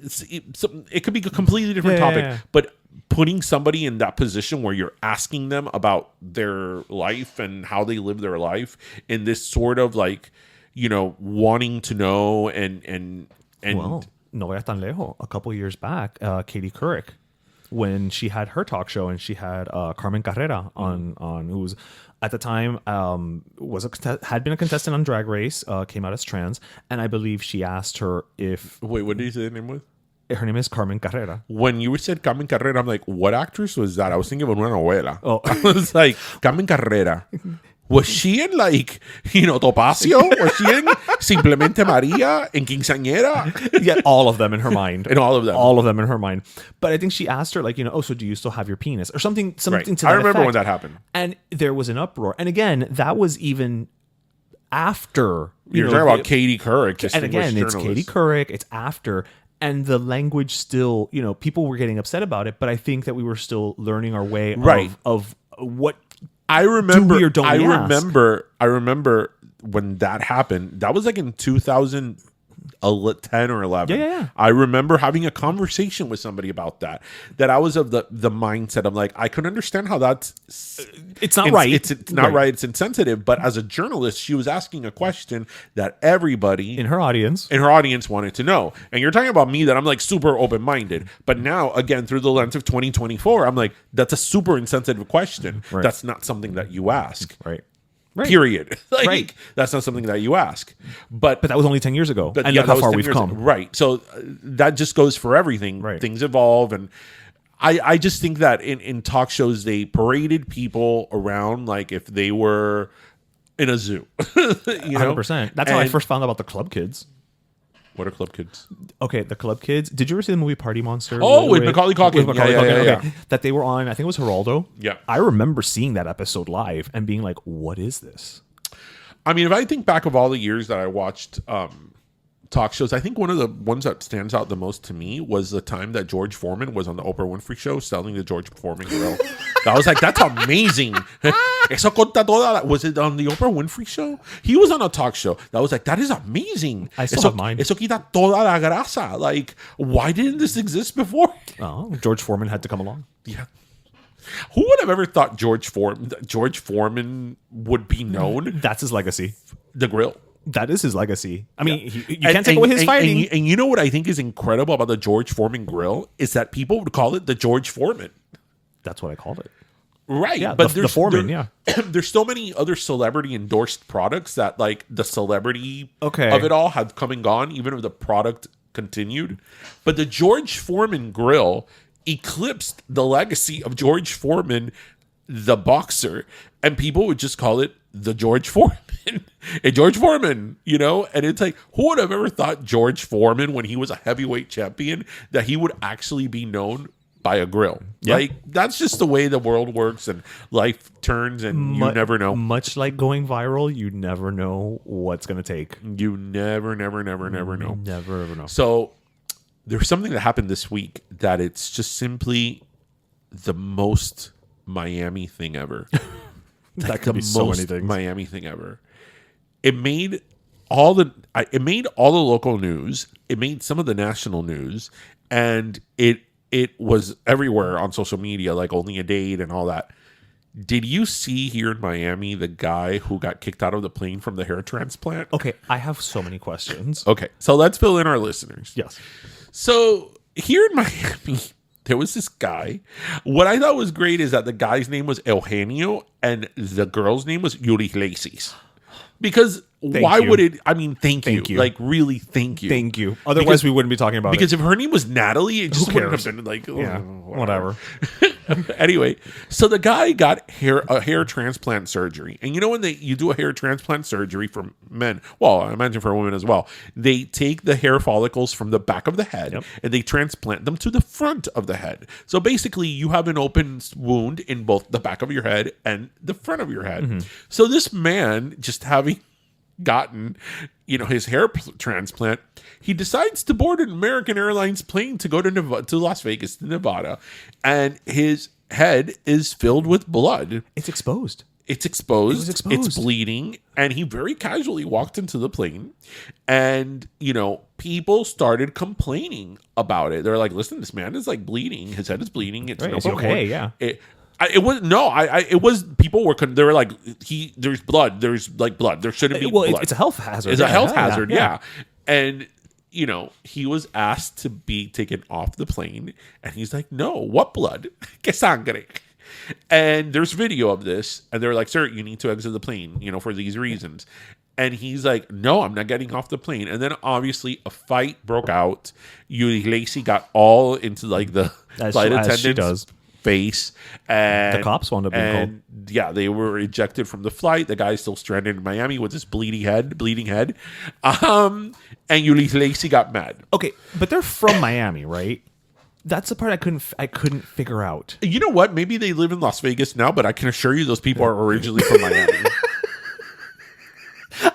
It could be a completely different topic, but putting somebody in that position where you're asking them about their life and how they live their life in this sort of wanting to know and well, no vaya tan lejos. A couple years back, Katie Couric, when she had her talk show and she had Carmen Carrera on who was at the time had been a contestant on Drag Race, came out as trans, and I believe she asked her if... Wait, what did you say the name was? Her name is Carmen Carrera. When you said Carmen Carrera, I'm like, what actress was that? I was thinking of una novela. Oh. I was like, Carmen Carrera. Was she in Topacio? Was she in Simplemente María? In Quinceañera? Yeah, all of them in her mind. And all of them. All of them in her mind. But I think she asked her, so do you still have your penis? Or something to that I remember effect. when that happened. And there was an uproar. And again, that was even after... You're talking about Katie Couric. And again, it's Katie Couric. It's after... And the language still, people were getting upset about it, but I think that we were still learning our way of what I remember. Do we or don't we ask? I remember when that happened. That was like in 2010 or 11. Yeah. I remember having a conversation with somebody about that. That I was of the mindset of like, I could understand how that's it's not right. It's not right. It's insensitive. But as a journalist, she was asking a question that everybody in her audience wanted to know. And you're talking about me that I'm like super open minded. But now again, through the lens of 2024, I'm like, that's a super insensitive question. Right. That's not something that you ask. Right. Period. Like, Right. That's not something that you ask. But that was only 10 years ago. And yeah, look how that was far 10 we've years come. ago. Right. So that just goes for everything. Right. Things evolve. And I just think that in talk shows, they paraded people around like if they were in a zoo. 100%. That's how I first found out about the Club Kids. What are Club Kids? Okay, the Club Kids. Did you ever see the movie Party Monster? Oh, with Macaulay Culkin. Yeah. That they were on, I think it was Geraldo. Yeah. I remember seeing that episode live and being like, what is this? I mean, if I think back of all the years that I watched talk shows, I think one of the ones that stands out the most to me was the time that George Foreman was on the Oprah Winfrey Show selling the George Foreman grill. I was like, that's amazing. Eso conta toda. Was it on the Oprah Winfrey Show? He was on a talk show. I was like, that is amazing. I still have mine. Eso quita toda la grasa. Like, why didn't this exist before? Oh, George Foreman had to come along. Yeah. Who would have ever thought George Foreman would be known? That's his legacy. The grill. That is his legacy. I mean, you can't take away his fighting. And you know what I think is incredible about the George Foreman grill is that people would call it the George Foreman. That's what I called it. Right. Yeah, but the Foreman, there's so many other celebrity endorsed products that like the celebrity of it all have come and gone, even if the product continued. But the George Foreman grill eclipsed the legacy of George Foreman, the boxer, and people would just call it the George Foreman. And George Foreman, and it's like, who would have ever thought George Foreman, when he was a heavyweight champion, that he would actually be known by a grill? Yeah. Like, that's just the way the world works and life turns, and you never know. Much like going viral, you never know what's going to take. You never know. Never ever know. So there's something that happened this week that it's just simply the most Miami thing ever. That could be so many things. Miami thing ever. It made all the local news. It made some of the national news, and it was everywhere on social media, like Only a Date and all that. Did you see here in Miami the guy who got kicked out of the plane from the hair transplant? Okay, I have so many questions. Okay, so let's fill in our listeners. Yes. So here in Miami, there was this guy. What I thought was great is that the guy's name was Eugenio and the girl's name was Iglesias. Because would it? I mean, thank you. Like, really, thank you. Thank you. Otherwise, we wouldn't be talking about because it. if her name was Natalie, it just wouldn't have been like, whatever. Anyway, so the guy got a hair transplant surgery. And when you do a hair transplant surgery for men, well, I imagine for women as well, they take the hair follicles from the back of the head and they transplant them to the front of the head. So basically, you have an open wound in both the back of your head and the front of your head. Mm-hmm. So this man, just having gotten his hair transplant, he decides to board an American Airlines plane to go to Las Vegas, to Nevada, and his head is filled with blood. It's exposed. It's bleeding, and he very casually walked into the plane, and people started complaining about it. They're like, listen, this man is like bleeding, his head is bleeding, it's right, okay. Yeah, it was people were they were like, there's blood, there shouldn't be blood. It's a health hazard. It's a health hazard. Yeah. And he was asked to be taken off the plane, and he's like, no, what blood? Que sangre. And there's video of this, and they're like, sir, you need to exit the plane, for these reasons. And he's like, no, I'm not getting off the plane. And then obviously a fight broke out. Iglesias got all into like the flight attendant's face, and the cops wound up being called. Yeah, they were ejected from the flight. The guy's still stranded in Miami with his bleeding head. And Iglesias got mad. Okay, but they're from Miami, right? That's the part I couldn't figure out. You know what? Maybe they live in Las Vegas now, but I can assure you those people are originally from Miami.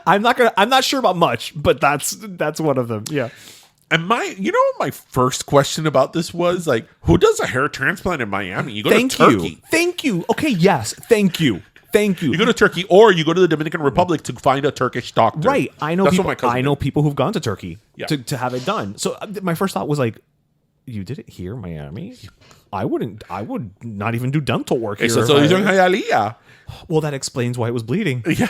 I'm not sure about much, but that's one of them. Yeah. And my first question about this was like, who does a hair transplant in Miami? You go to Turkey. Thank you. Okay, yes. Thank you. Thank you. You go to Turkey, or you go to the Dominican Republic to find a Turkish doctor. Right. I know That's people. what my cousin I know did. people who've gone to Turkey Yeah. to have it done. So my first thought was like, you did it here, Miami? I wouldn't. I would not even do dental work here. Eso if se hizo en I- Hialeah. Well, that explains why it was bleeding. Yeah.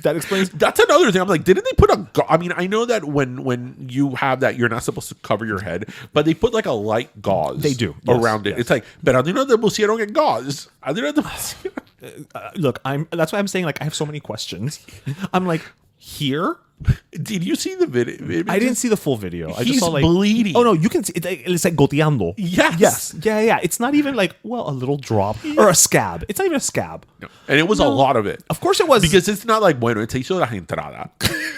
That explains. That's another thing. I'm like, didn't they put a? I mean, I know that when you have that, you're not supposed to cover your head, but they put like a light gauze. They do, yes, around it. yes. It's like, pero no te pusieron en gauze. No te pusieron. Look, that's why I'm saying like I have so many questions. I'm like, here. Did you see the video? I didn't see the full video. I just He's saw like bleeding. Oh no, you can see it. It's like goteando. Yes. Yes. Yeah. It's not even like a little drop or a scab. It's not even a scab. No. And it was a lot of it. Of course it was. Because it's not like, bueno, te hizo la entrada.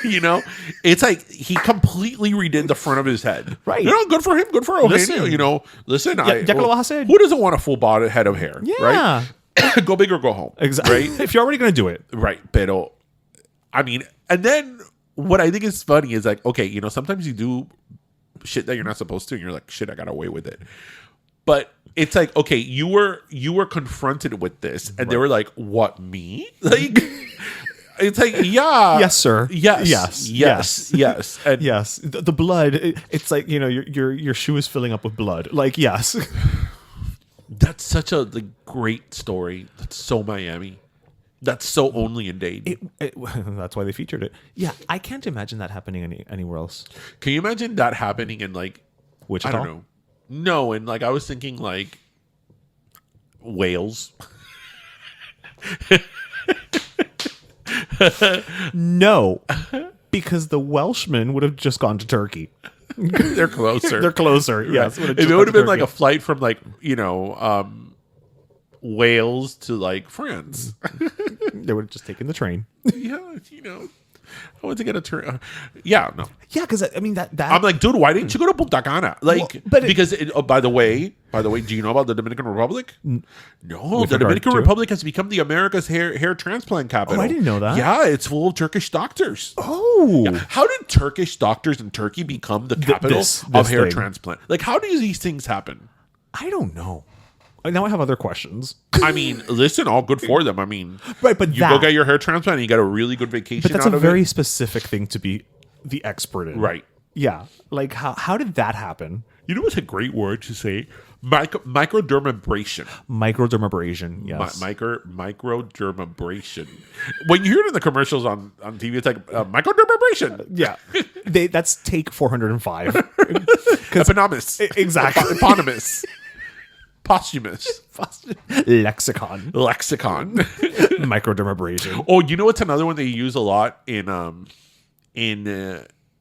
You know? It's like he completely redid the front of his head. Right. You know, good for him. Good for Eugenio. Listen. You know, listen. Ya que lo vas a hacer. Who doesn't want a full body head of hair? Yeah. Right? Go big or go home. Exactly. Right? If you're already going to do it. Right. Pero, I mean, and then what I think is funny is like, okay, you know, sometimes you do shit that you're not supposed to, and you're like, shit, I got away with it. But it's like, okay, you were confronted with this, and they were like, what, me? Like, it's like, yeah, Yes, sir. yes, and Yes. The blood. It's like, you know, your shoe is filling up with blood. Like, yes. that's such a great story. That's so Miami. That's so only in Dade. That's why they featured it. Yeah, I can't imagine that happening anywhere else. Can you imagine that happening in like Wichita? I don't know. No, and like I was thinking like Wales. No, because the Welshmen would have just gone to Turkey. They're closer. They're closer. Yes. If it would have been like a flight from like, you know, Wales to like France. They would have just taken the train. Yeah, you know. I want to get a turn. Yeah, no. Yeah, because I mean that. I'm like, dude, why didn't you go to Punta Cana? Like, Well, but because by the way, do you know about the Dominican Republic? No, With the regard Dominican to- Republic has become the America's hair transplant capital. Oh, I didn't know that. Yeah, it's full of Turkish doctors. Oh, Yeah. How did Turkish doctors in Turkey become the capital this of hair thing. transplant? Like, how do these things happen? I don't know. Now I have other questions. I mean, listen, all good for them. I mean, Right, but you go get your hair transplant and you get a really good vacation But that's out a of very it. specific thing to be the expert in. Right. Yeah. Like how did that happen? You know what's a great word to say? Microdermabrasion. Microdermabrasion. Yes. Microdermabrasion. When you hear it in the commercials on TV, it's like microdermabrasion. Yeah. That's take 405. Eponymous. Exactly. Eponymous. Posthumous. Lexicon. Lexicon. Microdermabrasion. Oh, you know what's another one they use a lot in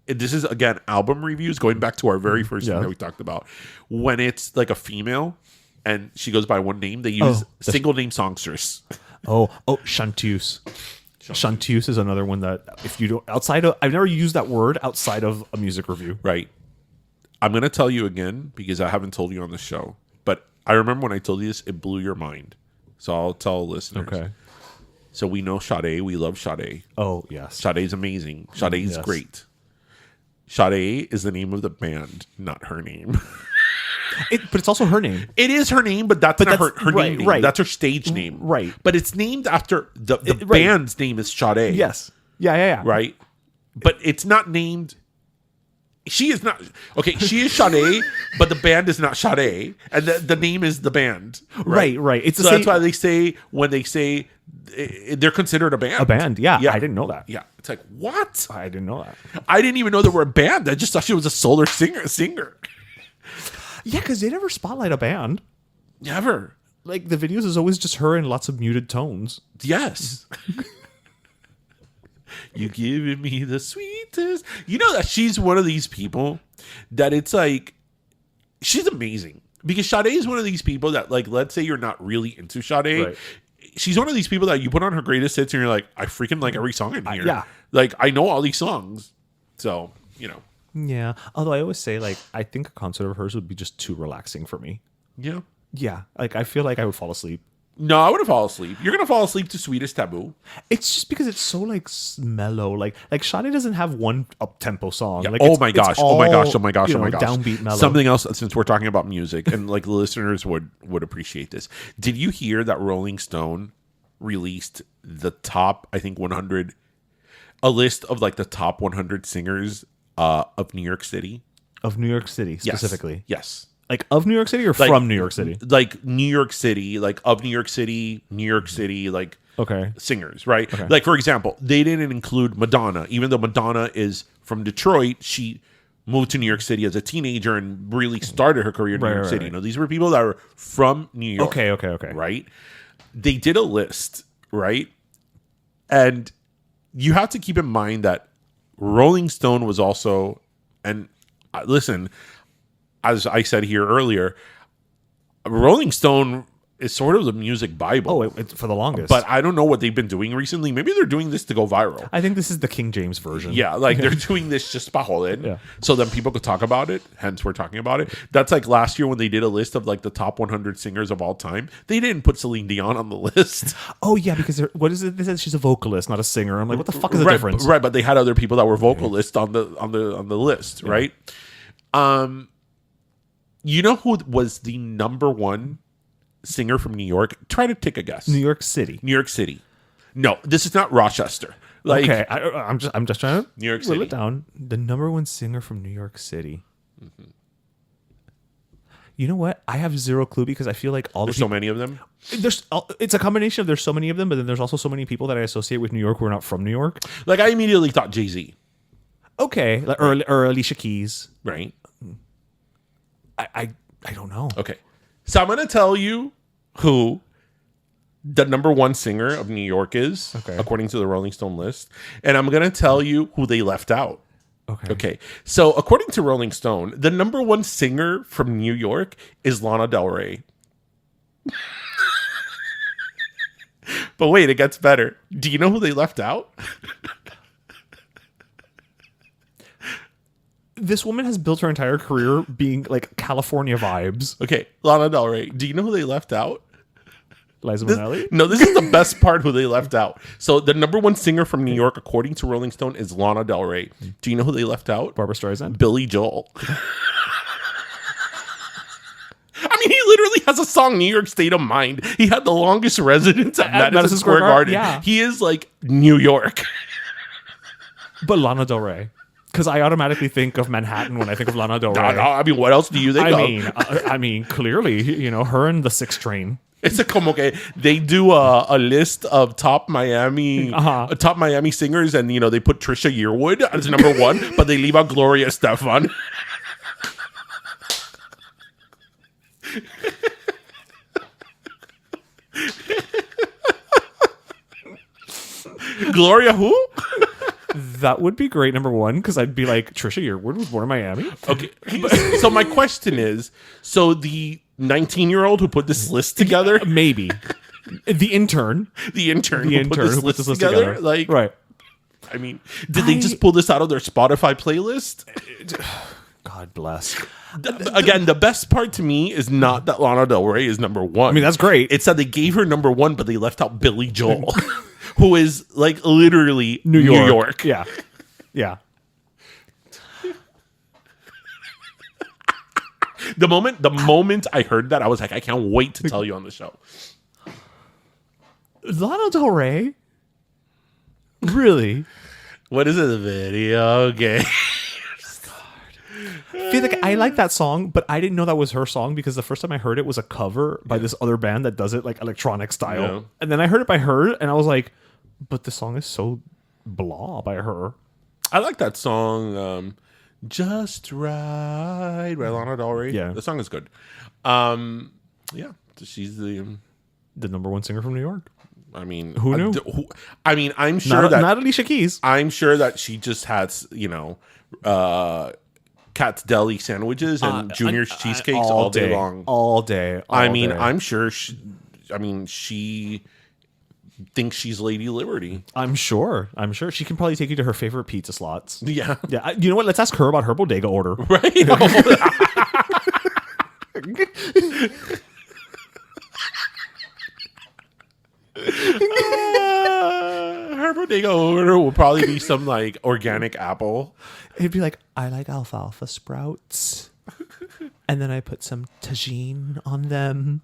this is again album reviews, going back to our very first thing that we talked about. When it's like a female and she goes by one name, they use single name songstress. Oh, chanteuse. Chanteuse is another one that if you don't I've never used that word outside of a music review. Right. I'm gonna tell you again because I haven't told you on the show. But I remember when I told you this, it blew your mind. So I'll tell listeners. Okay. So we know Sade. We love Sade. Oh, yes. Sade's amazing. Sade's Yes. great. Sade is the name of the band, not her name. But it's also her name. It is her name, but that's not her right, name. right. That's her stage name. Right. But it's named after the right. band's name is Sade. Yes. Yeah. Right? But it's not named. She is not. Okay, she is Sade, but the band is not Sade. And the name is the band. Right. It's So the that's same, why they say, when they say they're considered a band. a band. Yeah. I didn't know that. Yeah. It's like, what? I didn't know that. I didn't even know they were a band. I just thought she was a solo singer. Yeah, because they never spotlight a band. Never. Like the videos is always just her in lots of muted tones. Yes. You giving me the sweetest. You know that she's one of these people that it's like, she's amazing. Because Sade is one of these people that, like, let's say you're not really into Sade. Right. She's one of these people that you put on her greatest hits and you're like, I freaking like every song in here. yeah. Like, I know all these songs. So, you know. Yeah. Although I always say, like, I think a concert of hers would be just too relaxing for me. Yeah. Yeah. Like, I feel like I would fall asleep. No, I would have fall asleep. You're going to fall asleep to Sweetest Taboo. It's just because it's so, like, mellow. Like Sade doesn't have one up-tempo song. Yeah. Like, Oh my gosh. all, Downbeat, mellow. Something else, since we're talking about music, and like the listeners would appreciate this. Did you hear that Rolling Stone released the top, I think, 100, a list of like the top 100 singers of New York City. Of New York City specifically? Yes. Like of New York City or like, from New York City? Like New York City, like of New York City, like singers, right? Okay. Like, for example, they didn't include Madonna, even though Madonna is from Detroit. She moved to New York City as a teenager and really started her career in New York City. You know, these were people that were from New York. Okay. Right? They did a list, right? And you have to keep in mind that Rolling Stone was also, and listen, as I said here earlier, Rolling Stone is sort of the music Bible. Oh, it's for the longest. But I don't know what they've been doing recently. Maybe they're doing this to go viral. I think this is the King James version. Yeah, like they're doing this just pa joder, so then people could talk about it. Hence, we're talking about it. That's like last year when they did a list of like the top 100 singers of all time. They didn't put Celine Dion on the list. Oh yeah, because what is it? They said she's a vocalist, not a singer. I'm like, what the fuck is the difference? Right, but they had other people that were vocalists on the list, right? You know who was the number one singer from New York? Try to take a guess. New York City. New York City. No, this is not Rochester. Like, okay, I'm just trying to New York City. It down. The number one singer from New York City. Mm-hmm. You know what? I have zero clue because I feel like there's so many of them. It's a combination of there's so many of them, but then there's also so many people that I associate with New York who are not from New York. Like I immediately thought Jay-Z. Okay, or Alicia Keys. Right. I don't know. Okay. So I'm going to tell you who the number one singer of New York is, according to the Rolling Stone list. And I'm going to tell you who they left out. Okay. So according to Rolling Stone, the number one singer from New York is Lana Del Rey. But wait, it gets better. Do you know who they left out? This woman has built her entire career being like California vibes. Okay, Lana Del Rey. Do you know who they left out? Liza Minnelli? No, this is the best part who they left out. So the number one singer from New York, according to Rolling Stone, is Lana Del Rey. Do you know who they left out? Barbra Streisand? Billy Joel. I mean, he literally has a song, New York State of Mind. He had the longest residence at Madison Square Garden. Yeah. He is like New York. But Lana Del Rey. Because I automatically think of Manhattan when I think of Lana Del Rey. No, I mean, what else do you think of? I mean, clearly, you know, her and the 6 Train. It's a como que they do a list of top Miami singers, and you know they put Trisha Yearwood as number one, but they leave out Gloria Estefan. Gloria who? That would be great, number one, because I'd be like, Trisha Yearwood was born in Miami. Okay. So my question is, so the 19-year-old who put this list together? Maybe. The intern. The intern who put this list together? Like, right. I mean, did they just pull this out of their Spotify playlist? God bless. Again, the best part to me is not that Lana Del Rey is number one. I mean, that's great. It's that they gave her number one, but they left out Billy Joel. Who is like literally New York. Yeah. Yeah. The moment I heard that, I was like, I can't wait to tell you on the show. Lana Del Rey? Really? What is it? A video game. I feel like I like that song, but I didn't know that was her song because the first time I heard it was a cover by this other band that does it like electronic style. Yeah. And then I heard it by her and I was like, but the song is so blah by her. I like that song, Just Right by Lana Del Rey. Yeah. The song is good. Yeah. She's the number one singer from New York. I mean, who knew? I'm sure not Alicia Keys. I'm sure that she just has, you know, Cat's Deli sandwiches and Junior's cheesecakes all day long. All day. I'm sure she thinks she's Lady Liberty. I'm sure. She can probably take you to her favorite pizza slots. Yeah. Yeah. You know what? Let's ask her about her bodega order. Right? Her bodega order will probably be some like organic apple. It'd be like, I like alfalfa sprouts. And then I put some tagine on them.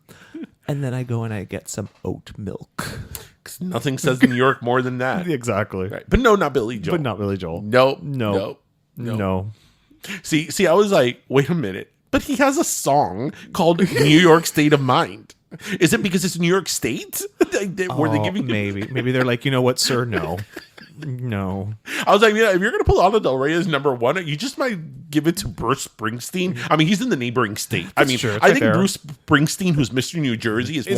And then I go and I get some oat milk. 'Cause nothing says New York more than that. Exactly. Right. But no, not Billy Joel. But not Billy Joel. No. See, I was like, wait a minute. But he has a song called New York State of Mind. Is it because it's New York State? Were they giving maybe they're like, you know what, sir? No. I was like, if you're gonna put Lana Del Rey as number one, you just might give it to Bruce Springsteen. I mean, he's in the neighboring state. I think Bruce Springsteen, who's Mr. New Jersey, is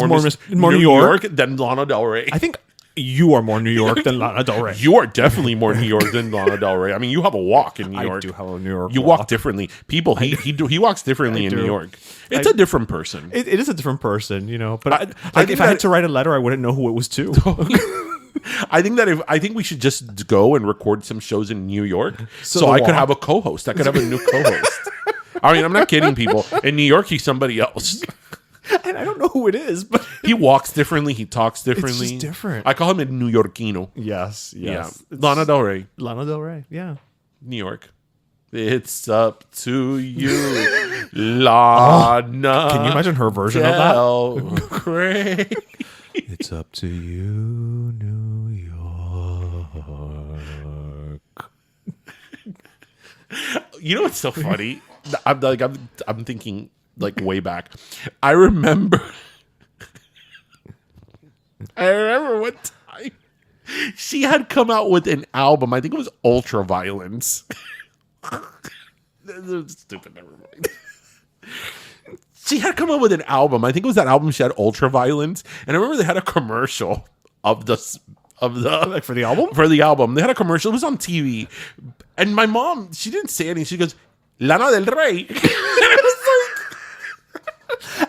more New York than Lana Del Rey. I think you are more New York than Lana Del Rey. You are definitely more New York than Lana Del Rey. I mean, you have a walk in New York. I do have a New York. You walk differently. People, he walks differently in New York. It's a different person. It is a different person, you know. But if I had to write a letter, I wouldn't know who it was to. I think we should just go and record some shows in New York, so I could have a co-host. I could have a new co-host. I mean, I'm not kidding, people. In New York, he's somebody else. And I don't know who it is, but he walks differently. He talks differently. It's just different. I call him a New Yorkino. Yes. Yeah. Lana Del Rey. Yeah. New York. It's up to you, Lana. Can you imagine her version of that? Rey. It's up to you, New York. You know what's so funny? I'm thinking like way back. I remember one time she had come out with an album. I think it was Ultraviolence. Stupid. Never mind. She had come up with an album. I think it was that album she had, Ultraviolence. And I remember they had a commercial of the like for the album? For the album. They had a commercial. It was on TV. And my mom, she didn't say anything. She goes, Lana del Rey.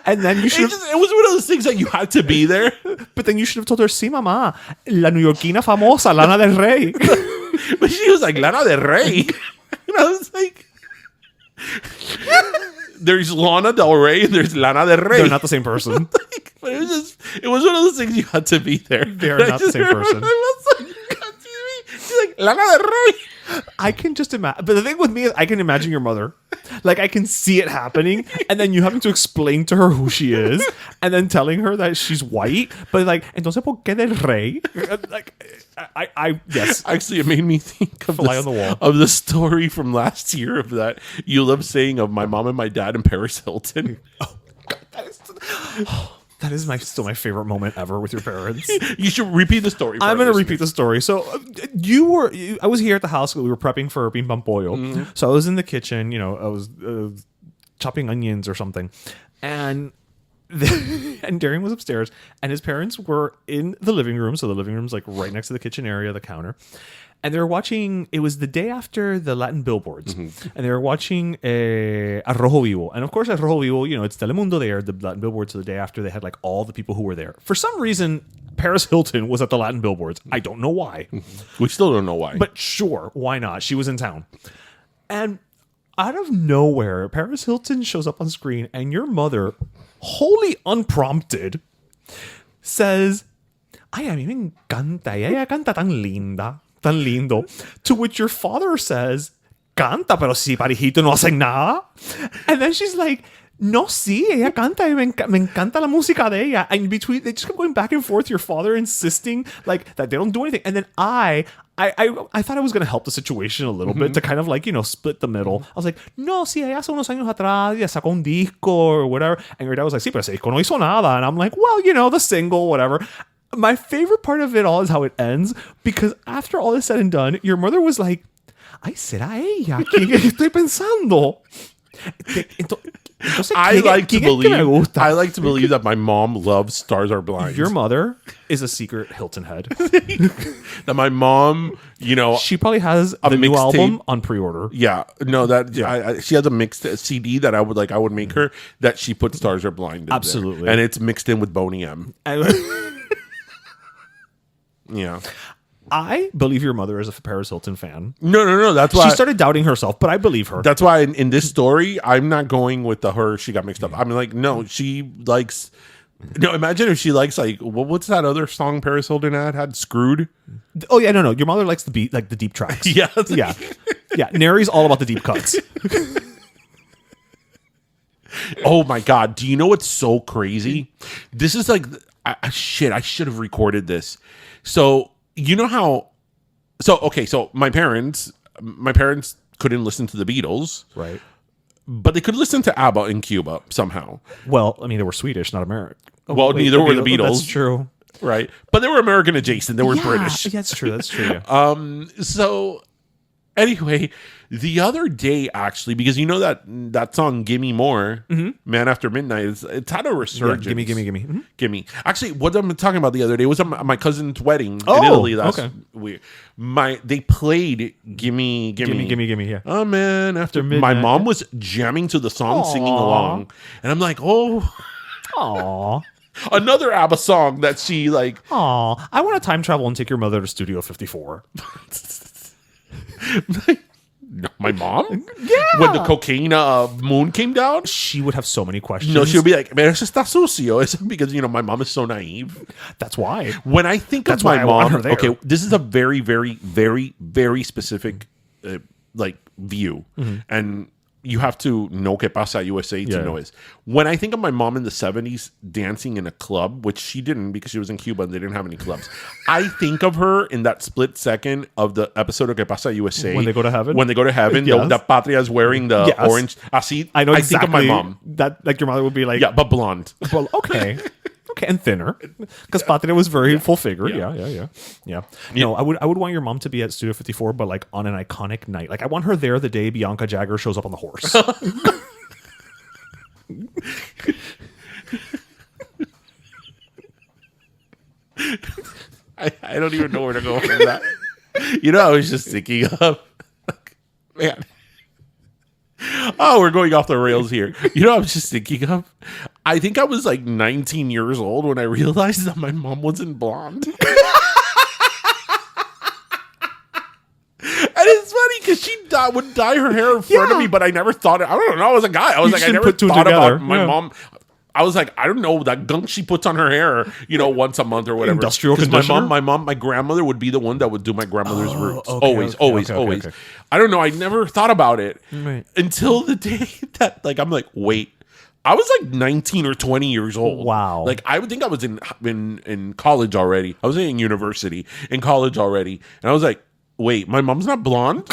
And then you should. It was one of those things that you had to be there. But then you should have told her, sí, mamá, la neoyorquina famosa, Lana del Rey. But she was like, Lana del Rey. And I was like, there's Lana Del Rey and there's Lana del Rey. They're not the same person. But it was one of those things you had to be there. They're not the same person. I was like, on TV. She's like, Lana del Rey. I can just imagine. But the thing with me is I can imagine your mother. Like, I can see it happening. And then you having to explain to her who she is. And then telling her that she's white. But like, entonces, ¿por qué del rey? Like, yes. Actually, it made me think of Fly on the wall. Of the story from last year of that you love saying of my mom and my dad in Paris Hilton. Oh, God. That is still my favorite moment ever with your parents. You should repeat the story. I'm going to repeat the story. So I was here at the house. We were prepping for Bim Bam Pollo. Mm-hmm. So I was in the kitchen. You know, I was chopping onions or something, and Darren was upstairs, and his parents were in the living room. So the living room's like right next to the kitchen area, the counter. And they were watching, it was the day after the Latin billboards. Mm-hmm. And they were watching Arrojo Vivo. And of course, Arrojo Vivo, you know, it's Telemundo there, the Latin billboards. So the day after, they had like all the people who were there. For some reason, Paris Hilton was at the Latin billboards. I don't know why. We still don't know why. But sure, why not? She was in town. And out of nowhere, Paris Hilton shows up on screen, and your mother, wholly unprompted, says, ay, a mí me encanta. Ella canta tan linda. Tan lindo. To which your father says, canta, pero si parijito no hacen nada. And then she's like, no, sí, ella canta, me encanta la música de ella. And between, they just kept going back and forth, your father insisting like that they don't do anything. And then I thought I was going to help the situation a little bit to kind of like, you know, split the middle. I was like, no, sí, ella hace unos años atrás ya sacó un disco or whatever. And your dad was like, sí, pero ese disco no hizo nada. And I'm like, well, you know, the single, whatever. My favorite part of it all is how it ends, because after all is said and done, your mother was like, ay, será ella, ¿quién estoy pensando? I like to believe that my mom loves Stars Are Blind. Your mother is a secret Hilton head. That my mom, you know, she probably has the new album on pre-order. Yeah, no, she has a mixed CD that I would make her that she put Stars Are Blind in. Absolutely, there. And it's mixed in with Boney M. Yeah. I believe your mother is a Paris Hilton fan. No. That's why she started doubting herself, but I believe her. That's why in this story, I'm not going with her. She got mixed up. I'm like, no, she likes. No, imagine if she likes like what's that other song Paris Hilton had? Screwed. Oh yeah, no. Your mother likes the beat, like the deep tracks. Yeah. Nery's all about the deep cuts. Oh my God! Do you know what's so crazy? This is like. shit, I should have recorded this. So you know how? So okay, so my parents couldn't listen to the Beatles, Right. but they could listen to ABBA in Cuba somehow. Well, I mean, they were Swedish, not American. Well, neither were the Beatles. That's true. Right. But they were American adjacent. They were British. Yeah, that's true. That's true. Yeah. So anyway, the other day, actually, because you know that song "Gimme More," "Man After Midnight," it's had a resurgence. Gimme. Mm-hmm. Gimme. Actually, what I'm talking about the other day was my cousin's wedding in Italy. That's weird. They played "Gimme." Yeah. Oh man, after midnight. My mom was jamming to the song, singing along, and I'm like, oh, Aw. Another ABBA song that she like. Aw, I want to time travel and take your mother to Studio 54. No, my mom? Yeah. When the cocaine moon came down? She would have so many questions. No, she'll be like, man, eso está sucio. It's because, my mom is so naive. That's why. When I think of my mom, okay, this is a very, very, very, very specific view. Mm-hmm. And you have to know que pasa USA to know it. When I think of my mom in the 70s dancing in a club, which she didn't because she was in Cuba and they didn't have any clubs, I think of her in that split second of the episode of Que Pasa USA. When they go to heaven? When they go to heaven, Yes. the Patria is wearing the orange. Así, I know exactly. I think of my mom. That, like, your mother would be like... Yeah, but blonde. Well, okay. Okay, and thinner. Because Patria was very full-figured. Yeah. No, I would want your mom to be at Studio 54, but like on an iconic night. Like, I want her there the day Bianca Jagger shows up on the horse. I don't even know where to go from that. I was just thinking of... Man... Oh, we're going off the rails here. I was just thinking of... I think I was like 19 years old when I realized that my mom wasn't blonde. And it's funny because she would dye her hair in front of me, but I never thought it. I don't know. I was a guy. I was like, I never thought about my mom. I was like, I don't know, that gunk she puts on her hair, once a month or whatever. Industrial conditioner? My grandmother would be the one that would do my grandmother's roots. Okay, always. I don't know. I never thought about it until the day that, I'm like, wait. I was like 19 or 20 years old. Wow. Like, I would think I was in college already. I was in university, in college already. And I was like, wait, my mom's not blonde?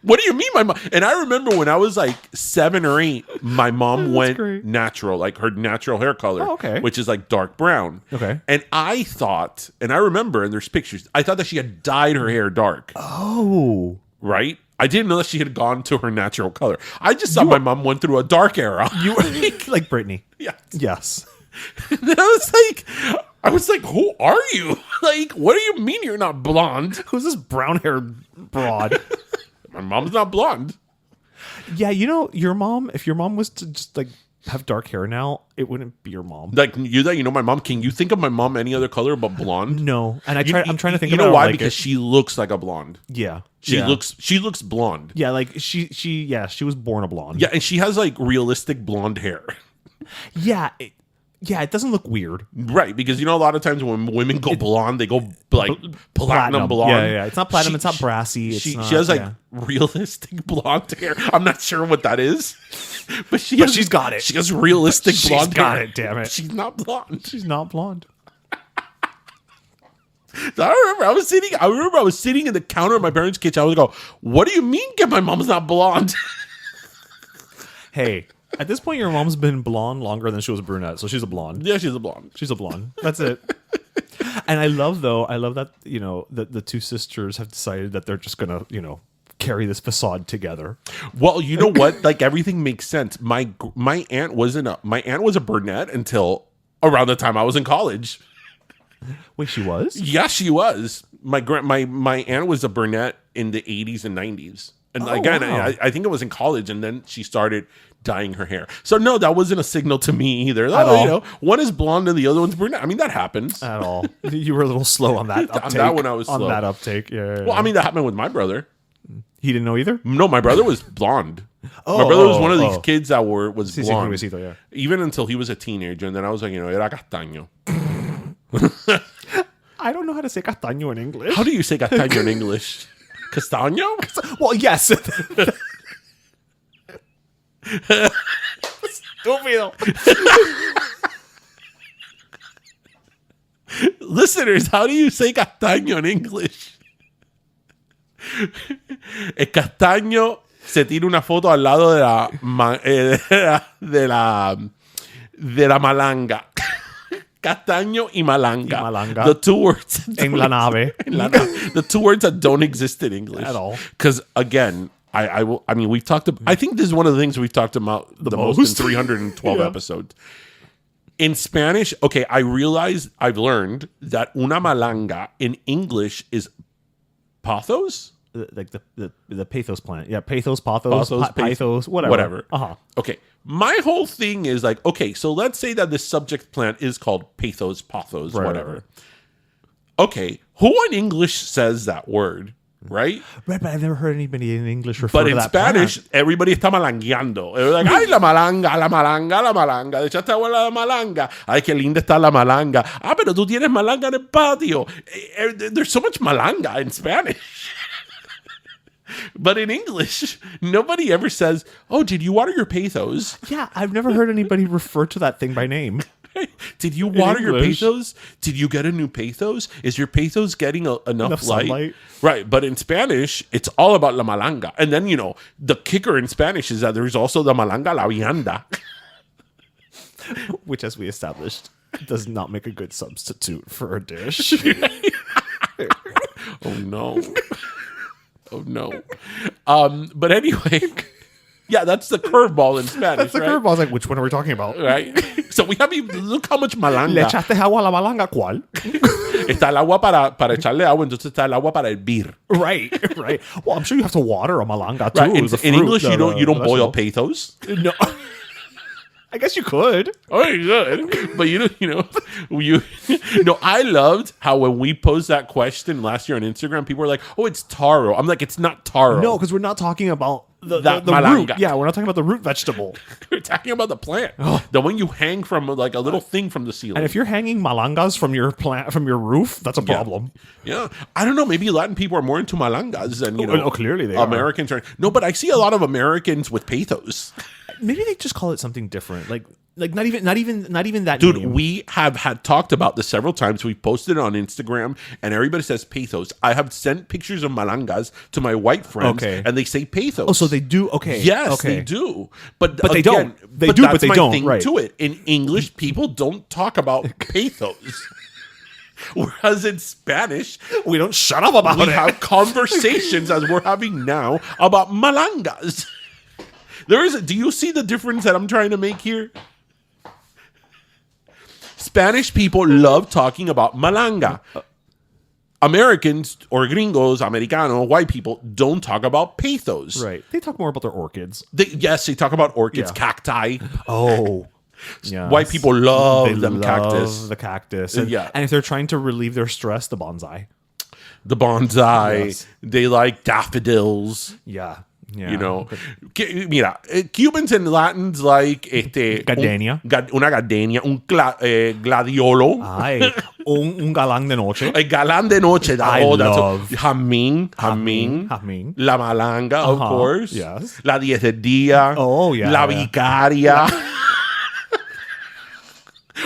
What do you mean, my mom? And I remember when I was like 7 or 8, my mom went natural, like her natural hair color, which is like dark brown. Okay. And I thought, and I remember, and there's pictures, I thought that she had dyed her hair dark. Oh. Right? I didn't know that she had gone to her natural color. I just thought my mom went through a dark era. You were like Britney. Yeah. Yes. And then I was like, who are you? Like, what do you mean you're not blonde? Who's this brown-haired broad? My mom's not blonde. Yeah, your mom, if your mom was to just like have dark hair now, it wouldn't be your mom. Like my mom. Can you think of my mom any other color but blonde? No. And I'm trying to think about, you know why? Like because she looks like a blonde. Yeah. She looks blonde. Yeah, like she was born a blonde. Yeah, and she has like realistic blonde hair. Yeah. It doesn't look weird. Right, because a lot of times when women go blonde, they go like platinum blonde. Yeah. It's not platinum, it's not brassy. She has like realistic blonde hair. I'm not sure what that is. But she's got it. She has realistic blonde hair. She's got it, damn it. She's not blonde. She's not blonde. So I remember I was sitting in the counter of my parents' kitchen. I was go, what do you mean my mom's not blonde? Hey. At this point, your mom's been blonde longer than she was brunette, so she's a blonde. Yeah, she's a blonde. She's a blonde. That's it. And I love that, the two sisters have decided that they're just going to, carry this facade together. Well, you know what? Like, everything makes sense. My aunt was a brunette until around the time I was in college. Wait, she was? Yeah, she was. My aunt was a brunette in the 80s and 90s. And again, wow. I think it was in college, and then she started dyeing her hair. So no, that wasn't a signal to me either. At all. One is blonde and the other one's brunette. I mean, that happens. At all. You were a little slow on that uptake. On that one, I was slow. On that uptake, yeah. Well, I mean, that happened with my brother. He didn't know either? No, my brother was blonde. My brother was one of these kids that was blonde. Huesito, yeah. Even until he was a teenager, and then I was like, era castaño. I don't know how to say castaño in English. How do you say castaño in English? Castaño? Well, yes. Estúpido. Listeners, how do you say castaño in English? El castaño se tira una foto al lado de la malanga. Castaño y malanga. Malanga. The two words. En la nave. The two words that don't exist in English. At all. Because, again, I mean, we've talked about, I think this is one of the things we've talked about the most in 312 episodes. In Spanish, okay, I realize I've learned that una malanga in English is pathos? Like the pathos plant. Yeah, pathos, pathos, whatever. Uh-huh. Okay. My whole thing is like, okay, so let's say that the subject plant is called pathos, whatever. Right. Okay, who in English says that word, right? Right, but I've never heard anybody in English refer to that. But in Spanish, plant. everybody está malangueando. They're like, ay, la malanga, la malanga, la malanga. De echaste agua la malanga. Ay, qué linda está la malanga. Ah, pero tú tienes malanga en el patio. There's so much malanga in Spanish. But in English, nobody ever says, oh, did you water your pathos? Yeah, I've never heard anybody refer to that thing by name. Did you water your pathos? Did you get a new pathos? Is your pathos getting enough light? Sunlight? Right, but in Spanish, it's all about la malanga. And then, the kicker in Spanish is that there's also the malanga la vianda. Which, as we established, does not make a good substitute for a dish. Oh, no. Oh, no. But anyway, yeah, that's the curveball in Spanish, That's the curveball. I was like, which one are we talking about? Right? So we have, look how much malanga. ¿Le echaste agua a la malanga? ¿Cuál? Está el agua para echarle agua, entonces está el agua para hervir. Right. Well, I'm sure you have to water a malanga, too. Right. In English, you don't boil pathos. No. I guess you could. Oh, you could. But I loved how when we posed that question last year on Instagram, people were like, oh, it's taro. I'm like, it's not taro. No, because we're not talking about the malanga. root. Yeah, we're not talking about the root vegetable. We're talking about the plant. The one you hang from like a little thing from the ceiling. And if you're hanging malangas from your plant, from your roof, that's a problem. Yeah. I don't know. Maybe Latin people are more into malangas than, clearly they Americans are. No, but I see a lot of Americans with pathos. Maybe they just call it something different. Like not even that. Dude, name. we have had talked about this several times. We've posted it on Instagram, and everybody says pathos. I have sent pictures of malangas to my white friends, and they say pathos. Oh, so they do? Okay. Yes, they do. But they again, don't. They do, but they don't. Thing right. to it. In English, people don't talk about pathos. Whereas in Spanish, we don't shut up about it. We have conversations as we're having now about malangas. Do you see the difference that I'm trying to make here? Spanish people love talking about malanga. Americans or gringos, americano, white people don't talk about pathos. Right. They talk more about their orchids. They talk about orchids, cacti. Oh. Yes. White people love the cactus. And, yeah. And if they're trying to relieve their stress, the bonsai. The bonsai. Yes. They like daffodils. Yeah. Mira, Cubans and Latins like gardenia. Una gardenia, un gladiolo. Ay, un galán de noche. El galán de noche. Love. Jamín. La malanga, of course. Yes. La 10 del día. Oh, yeah. La vicaria.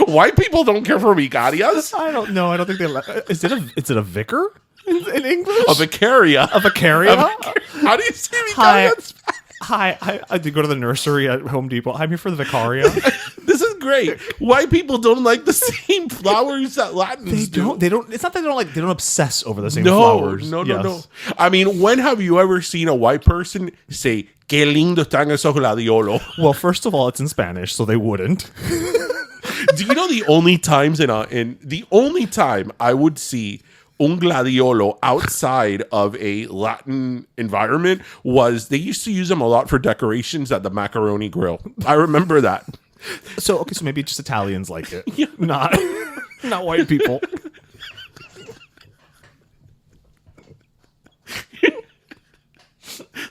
White people don't care for vicarias. I don't know. I don't think they. Is it a vicar? In English? A vicaria. A vicaria? How do you say vicaria? Hi. I did go to the nursery at Home Depot. I'm here for the vicaria. This is great. White people don't like the same flowers that Latins do. They don't. It's not that they don't like. They don't obsess over the same flowers. No. I mean, when have you ever seen a white person say "Qué lindo están esos gladiolo"? Well, first of all, it's in Spanish, so they wouldn't. Do you know the only times the only time I would see un gladiolo outside of a Latin environment was they used to use them a lot for decorations at the macaroni grill. I remember that. So maybe just Italians like it, not white people.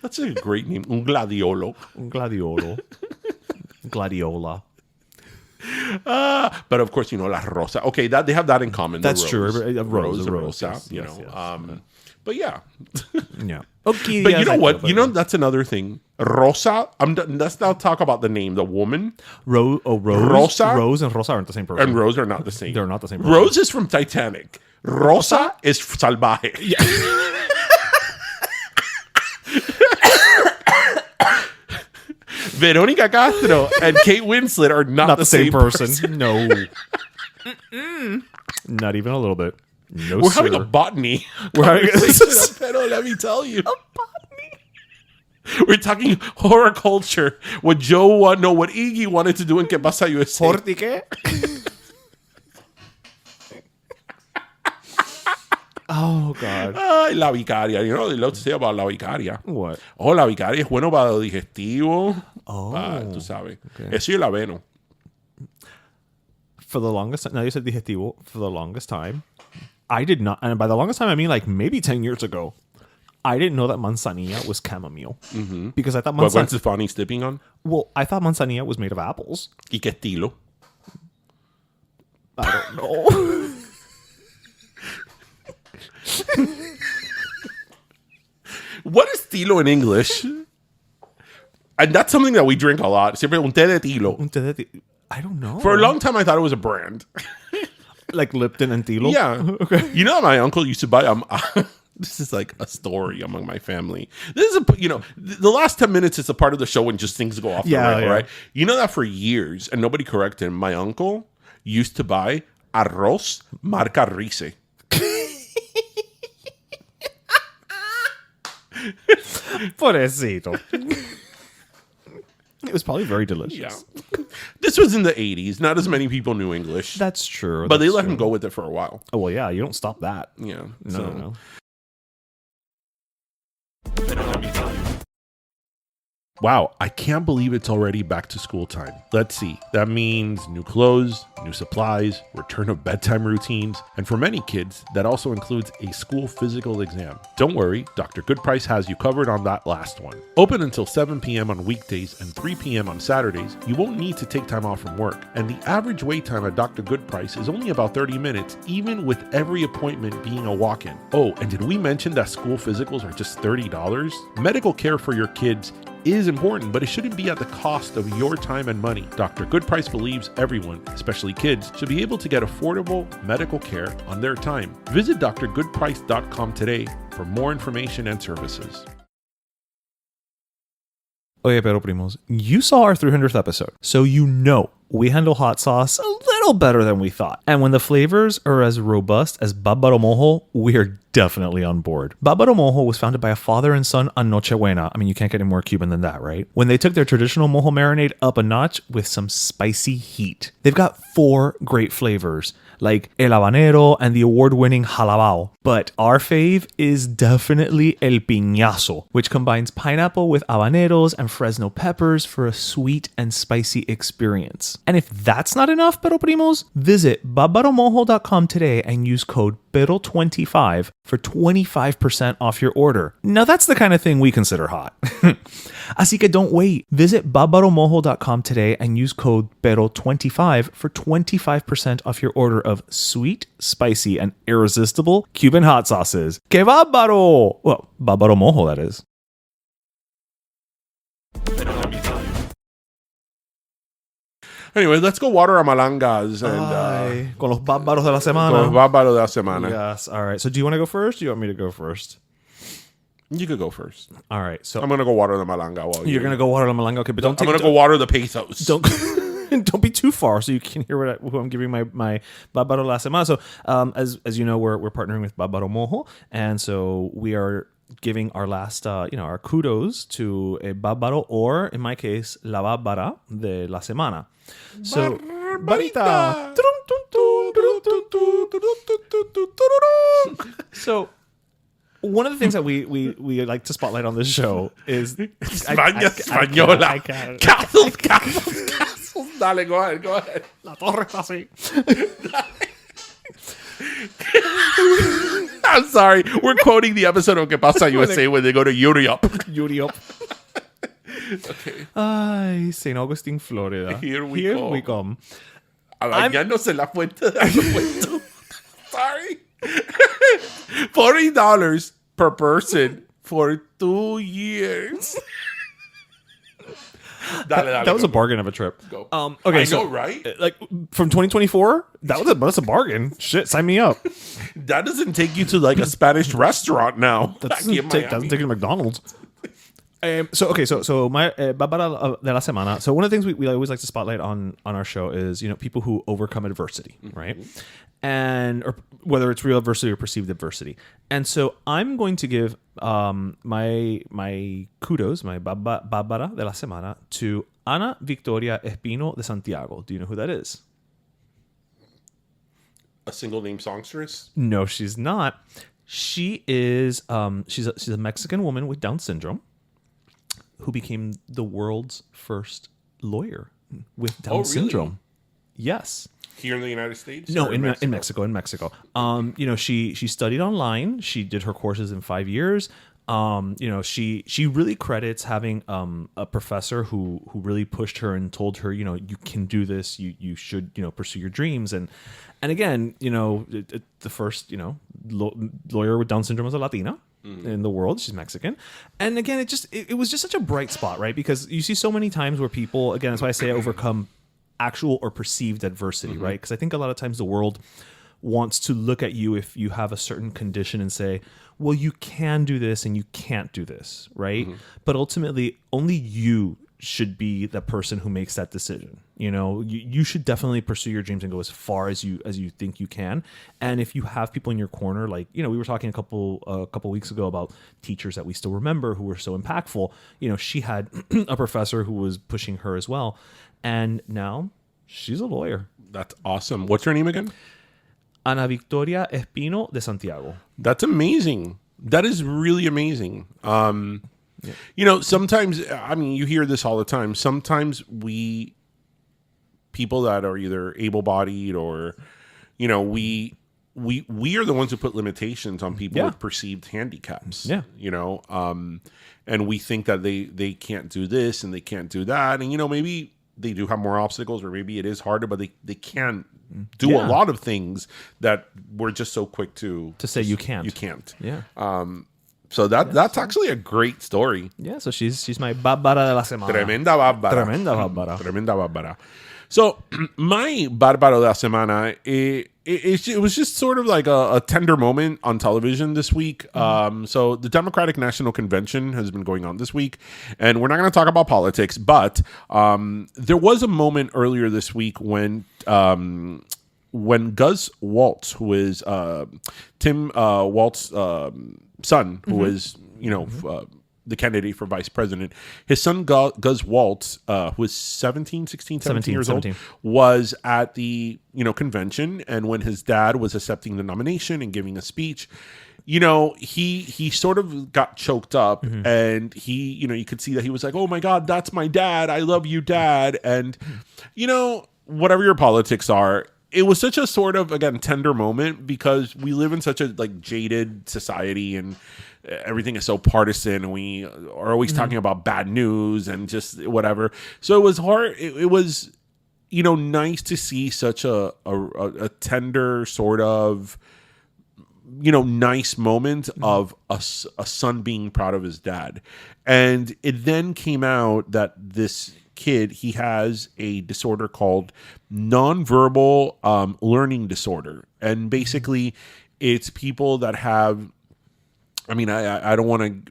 That's a great name, un gladiolo. Gladiola. But of course, la rosa. Okay, that they have that in common. That's true. A rose, rosa. Yes. But yeah. Yeah. Okay. But you know what? That's another thing. Rosa. Let's now talk about the name. The woman. Rose. Rosa. Rose and Rosa aren't the same person. And Rose are not the same. They're not the same person. Rose is from Titanic. Rosa is salvaje. Yeah. Veronica Castro and Kate Winslet are not the same person. No. Not even a little bit. No, We're sir. having a botany. We're having Pero let me tell you. We're talking horror culture. What what Iggy wanted to do in Que Pasa USA. ¿Hortique? Oh, God. Ay, la vicaria. You know what they love to say about la vicaria? What? Oh, la vicaria es bueno para lo digestivo. Oh. Tú sabes. Okay. Eso y el aveno. For the longest time, now you said digestivo, for the longest time, I did not, and by the longest time, I mean like maybe 10 years ago, I didn't know that manzanilla was chamomile. Mm-hmm. Because I thought What Gwen Stefani's tipping on? Well, I thought manzanilla was made of apples. ¿Y qué estilo? I don't know. What is tilo in English? And that's something that we drink a lot. Siempre un té de tilo. I don't know. For a long time, I thought it was a brand. Like Lipton and Tilo? Yeah. Okay. You know, my uncle used to buy this is like a story among my family. This is the last 10 minutes is a part of the show when just things go off the rail, right? You know that for years, and nobody corrected him, my uncle used to buy arroz marca Rice. Pobrecito. It was probably very delicious. Yeah. This was in the 80s. Not as many people knew English. That's true. But they let him go with it for a while. Oh, well, yeah. You don't stop that. Yeah. No. Wow, I can't believe it's already back to school time. Let's see. That means new clothes, new supplies, return of bedtime routines, and for many kids, that also includes a school physical exam. Don't worry, Dr. Good Price has you covered on that last one. Open until 7 p.m. on weekdays and 3 p.m. on Saturdays, you won't need to take time off from work. And the average wait time at Dr. Good Price is only about 30 minutes, even with every appointment being a walk-in. Oh, and did we mention that school physicals are just $30? Medical care for your kids is important, but it shouldn't be at the cost of your time and money. Dr. Good Price believes everyone, especially kids, should be able to get affordable medical care on their time. Visit drgoodprice.com today for more information and services. Oye, pero primos, you saw our 300th episode, so you know we handle hot sauce a little better than we thought. And when the flavors are as robust as Bárbaro Mojo, we're definitely on board. Bárbaro Mojo was founded by a father and son on Nochebuena. I mean, you can't get any more Cuban than that, right? When they took their traditional mojo marinade up a notch with some spicy heat. They've got 4 great flavors, like el habanero and the award-winning jalabao. But our fave is definitely el piñazo, which combines pineapple with habaneros and Fresno peppers for a sweet and spicy experience. And if that's not enough, Pero Primos, visit barbaromojo.com today and use code PERO25 for 25% off your order. Now that's the kind of thing we consider hot. Así que don't wait. Visit barbaromojo.com today and use code PERO25 for 25% off your order of sweet, spicy, and irresistible Cuban hot sauces. ¡Que bárbaro! Well, Bárbaro Mojo, that is. Anyway, let's go water our malangas and con los bárbaros de la semana. con los bárbaros de la semana. Yes. All right. So do you want to go first? Or do you want me to go first? You could go first. All right. So I'm gonna go water the malanga while you're gonna go water the malanga. Okay, but don't. I'm gonna go water the pesos. Don't don't be too far so you can hear who I'm giving my Bárbaro la semana. So as you know, we're partnering with Bárbaro Mojo, and so we are giving our last our kudos to a Bárbaro, or in my case, la Bárbara de la semana. So Barbarita. So one of the things that we like to spotlight on this show is España Española. Castles. Dale, go ahead. La torre está así. I'm sorry. We're quoting the episode of Que Pasa USA when they go to Europe. Okay. Ay, St. Augustine, Florida. Here we come. Bañándose la fuente del aeropuerto. Sorry. $40 per person for 2 years. That was a bargain of a trip. Go. Okay, I so know, right? like from 2024, that's a bargain. Shit, sign me up. That doesn't take you to like a Spanish restaurant now. That doesn't take you to McDonald's. So my Bárbara de la Semana. So one of the things we always like to spotlight on our show is people who overcome adversity, right? And or whether it's real adversity or perceived adversity. And so I'm going to give my kudos, my Bárbara de la Semana, to Ana Victoria Espino de Santiago. Do you know who that is? A single name songstress? No, she's not. She is she's a Mexican woman with Down syndrome who became the world's first lawyer with Down syndrome. Yes. Here in the United States? No, in Mexico. In Mexico. She studied online. She did her courses in 5 years. She really credits having a professor who really pushed her and told her, you can do this. You should, pursue your dreams. And again, the first, lawyer with Down syndrome was a Latina. In the world. She's Mexican. And again, it was just such a bright spot, right? Because you see so many times where people, again, that's why I say overcome actual or perceived adversity, right? Because I think a lot of times the world wants to look at you if you have a certain condition and say, well, you can do this and you can't do this, right? But ultimately, only you should be the person who makes that decision. You should definitely pursue your dreams and go as far as you think you can. And if you have people in your corner, like we were talking a couple weeks ago about teachers that we still remember who were so impactful. She had a professor who was pushing her as well, and now she's a lawyer. That's awesome. What's her name again? Ana Victoria Espino de Santiago. That's amazing. That is really amazing. Sometimes, you hear this all the time. Sometimes people that are either able-bodied or, we are the ones who put limitations on people with perceived handicaps. Yeah. And we think that they can't do this and they can't do that. And, maybe they do have more obstacles or maybe it is harder, but they can't do a lot of things that we're just so quick to say you can't. You can't. Yeah. So that's actually a great story. Yeah, so she's my Bárbara de la Semana. Tremenda Bárbara. Tremenda Bárbara. Tremenda Bárbara. So my Bárbara de la Semana, it was just sort of like a tender moment on television this week. So the Democratic National Convention has been going on this week, and we're not going to talk about politics, but there was a moment earlier this week when Gus Walz, who is Tim Walz's son, who is the candidate for vice president, his son Gus Walz, who is 17 years old, was at the convention, and when his dad was accepting the nomination and giving a speech, he sort of got choked up, and he you could see that he was like, oh my God, that's my dad, I love you, Dad. And whatever your politics are, it was such a sort of, again, tender moment because we live in such a jaded society and everything is so partisan and we are always talking about bad news and just whatever. So it was hard. It was, nice to see such a tender sort of, nice moment of a son being proud of his dad. And it then came out that this kid, he has a disorder called nonverbal learning disorder. And basically it's people that have, I don't want to,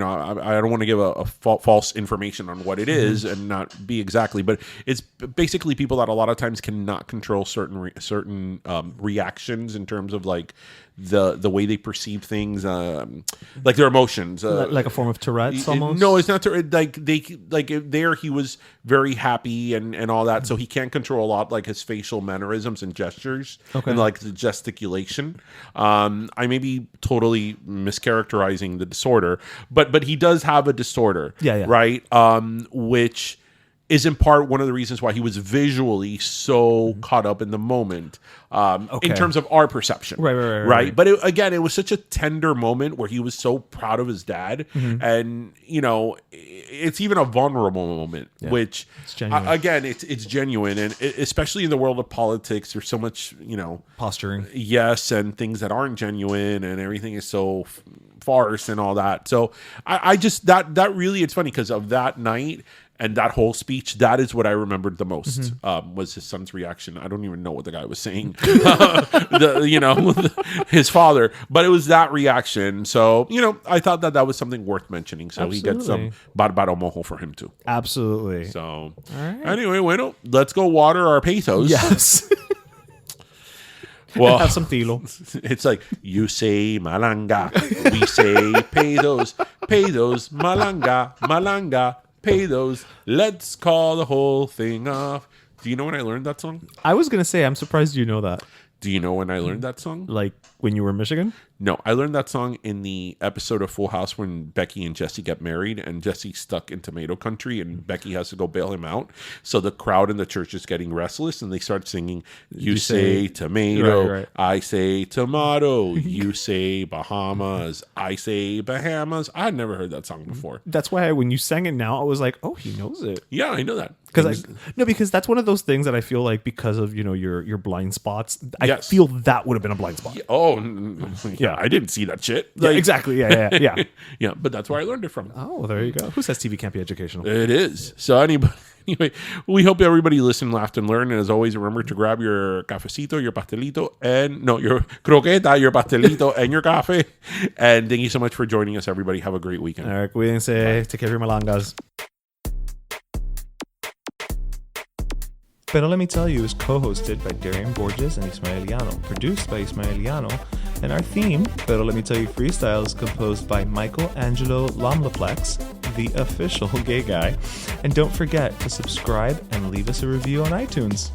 I don't want to give a false information on what it is and not be exactly, but it's basically people that a lot of times cannot control certain reactions in terms of the way they perceive things, like their emotions, like a form of Tourette's almost. No, it's not there he was very happy and all that, so he can't control a lot his facial mannerisms and gestures and the gesticulation. I may be totally mischaracterizing the disorder, but he does have a disorder, right? Which is in part one of the reasons why he was visually so caught up in the moment, in terms of our perception. Right. But it was such a tender moment where he was so proud of his dad. And, it's even a vulnerable moment, which, again, it's genuine. And especially in the world of politics, there's so much, posturing. Yes, and things that aren't genuine and everything is so farce and all that. So I just, that really, it's funny because of that night. And that whole speech, that is what I remembered the most, was his son's reaction. I don't even know what the guy was saying, his father, but it was that reaction. So, I thought that was something worth mentioning. So he gets some Barbaro Mojo for him too. Absolutely. So anyway, bueno, let's go water our pesos. Yes. Well, have some tilo. It's like, you say malanga, we say pedos, malanga, pedos. Let's call the whole thing off. Do you know when I learned that song? I was going to say, I'm surprised you know that. Do you know when I learned that song? Like when you were in Michigan? No, I learned that song in the episode of Full House when Becky and Jesse get married, and Jesse's stuck in tomato country, and Becky has to go bail him out. So the crowd in the church is getting restless, and they start singing, you say tomato, right. I say tomato, you say Bahamas, I say Bahamas. I'd never heard that song before. That's why when you sang it now, I was like, oh, he knows it. Yeah, I know that. Because that's one of those things that I feel like because of, your blind spots, I feel that would have been a blind spot. Yeah. Oh, yeah. I didn't see that shit. Yeah, exactly. Yeah. Yeah, but that's where I learned it from. Oh, there you go. Who says TV can't be educational? It is. So anyway, we hope everybody listened, laughed, and learned. And as always, remember to grab your cafecito, your pastelito, your croqueta, your pastelito, and your cafe. And thank you so much for joining us, everybody. Have a great weekend. All right, cuídense. Take care of your malangas. Pero Let Me Tell You is co-hosted by Darian Borges and Ismaeliano, produced by Ismaeliano, and our theme, Pero Let Me Tell You Freestyle, is composed by Michael Angelo Lomlaplex, the official gay guy. And don't forget to subscribe and leave us a review on iTunes.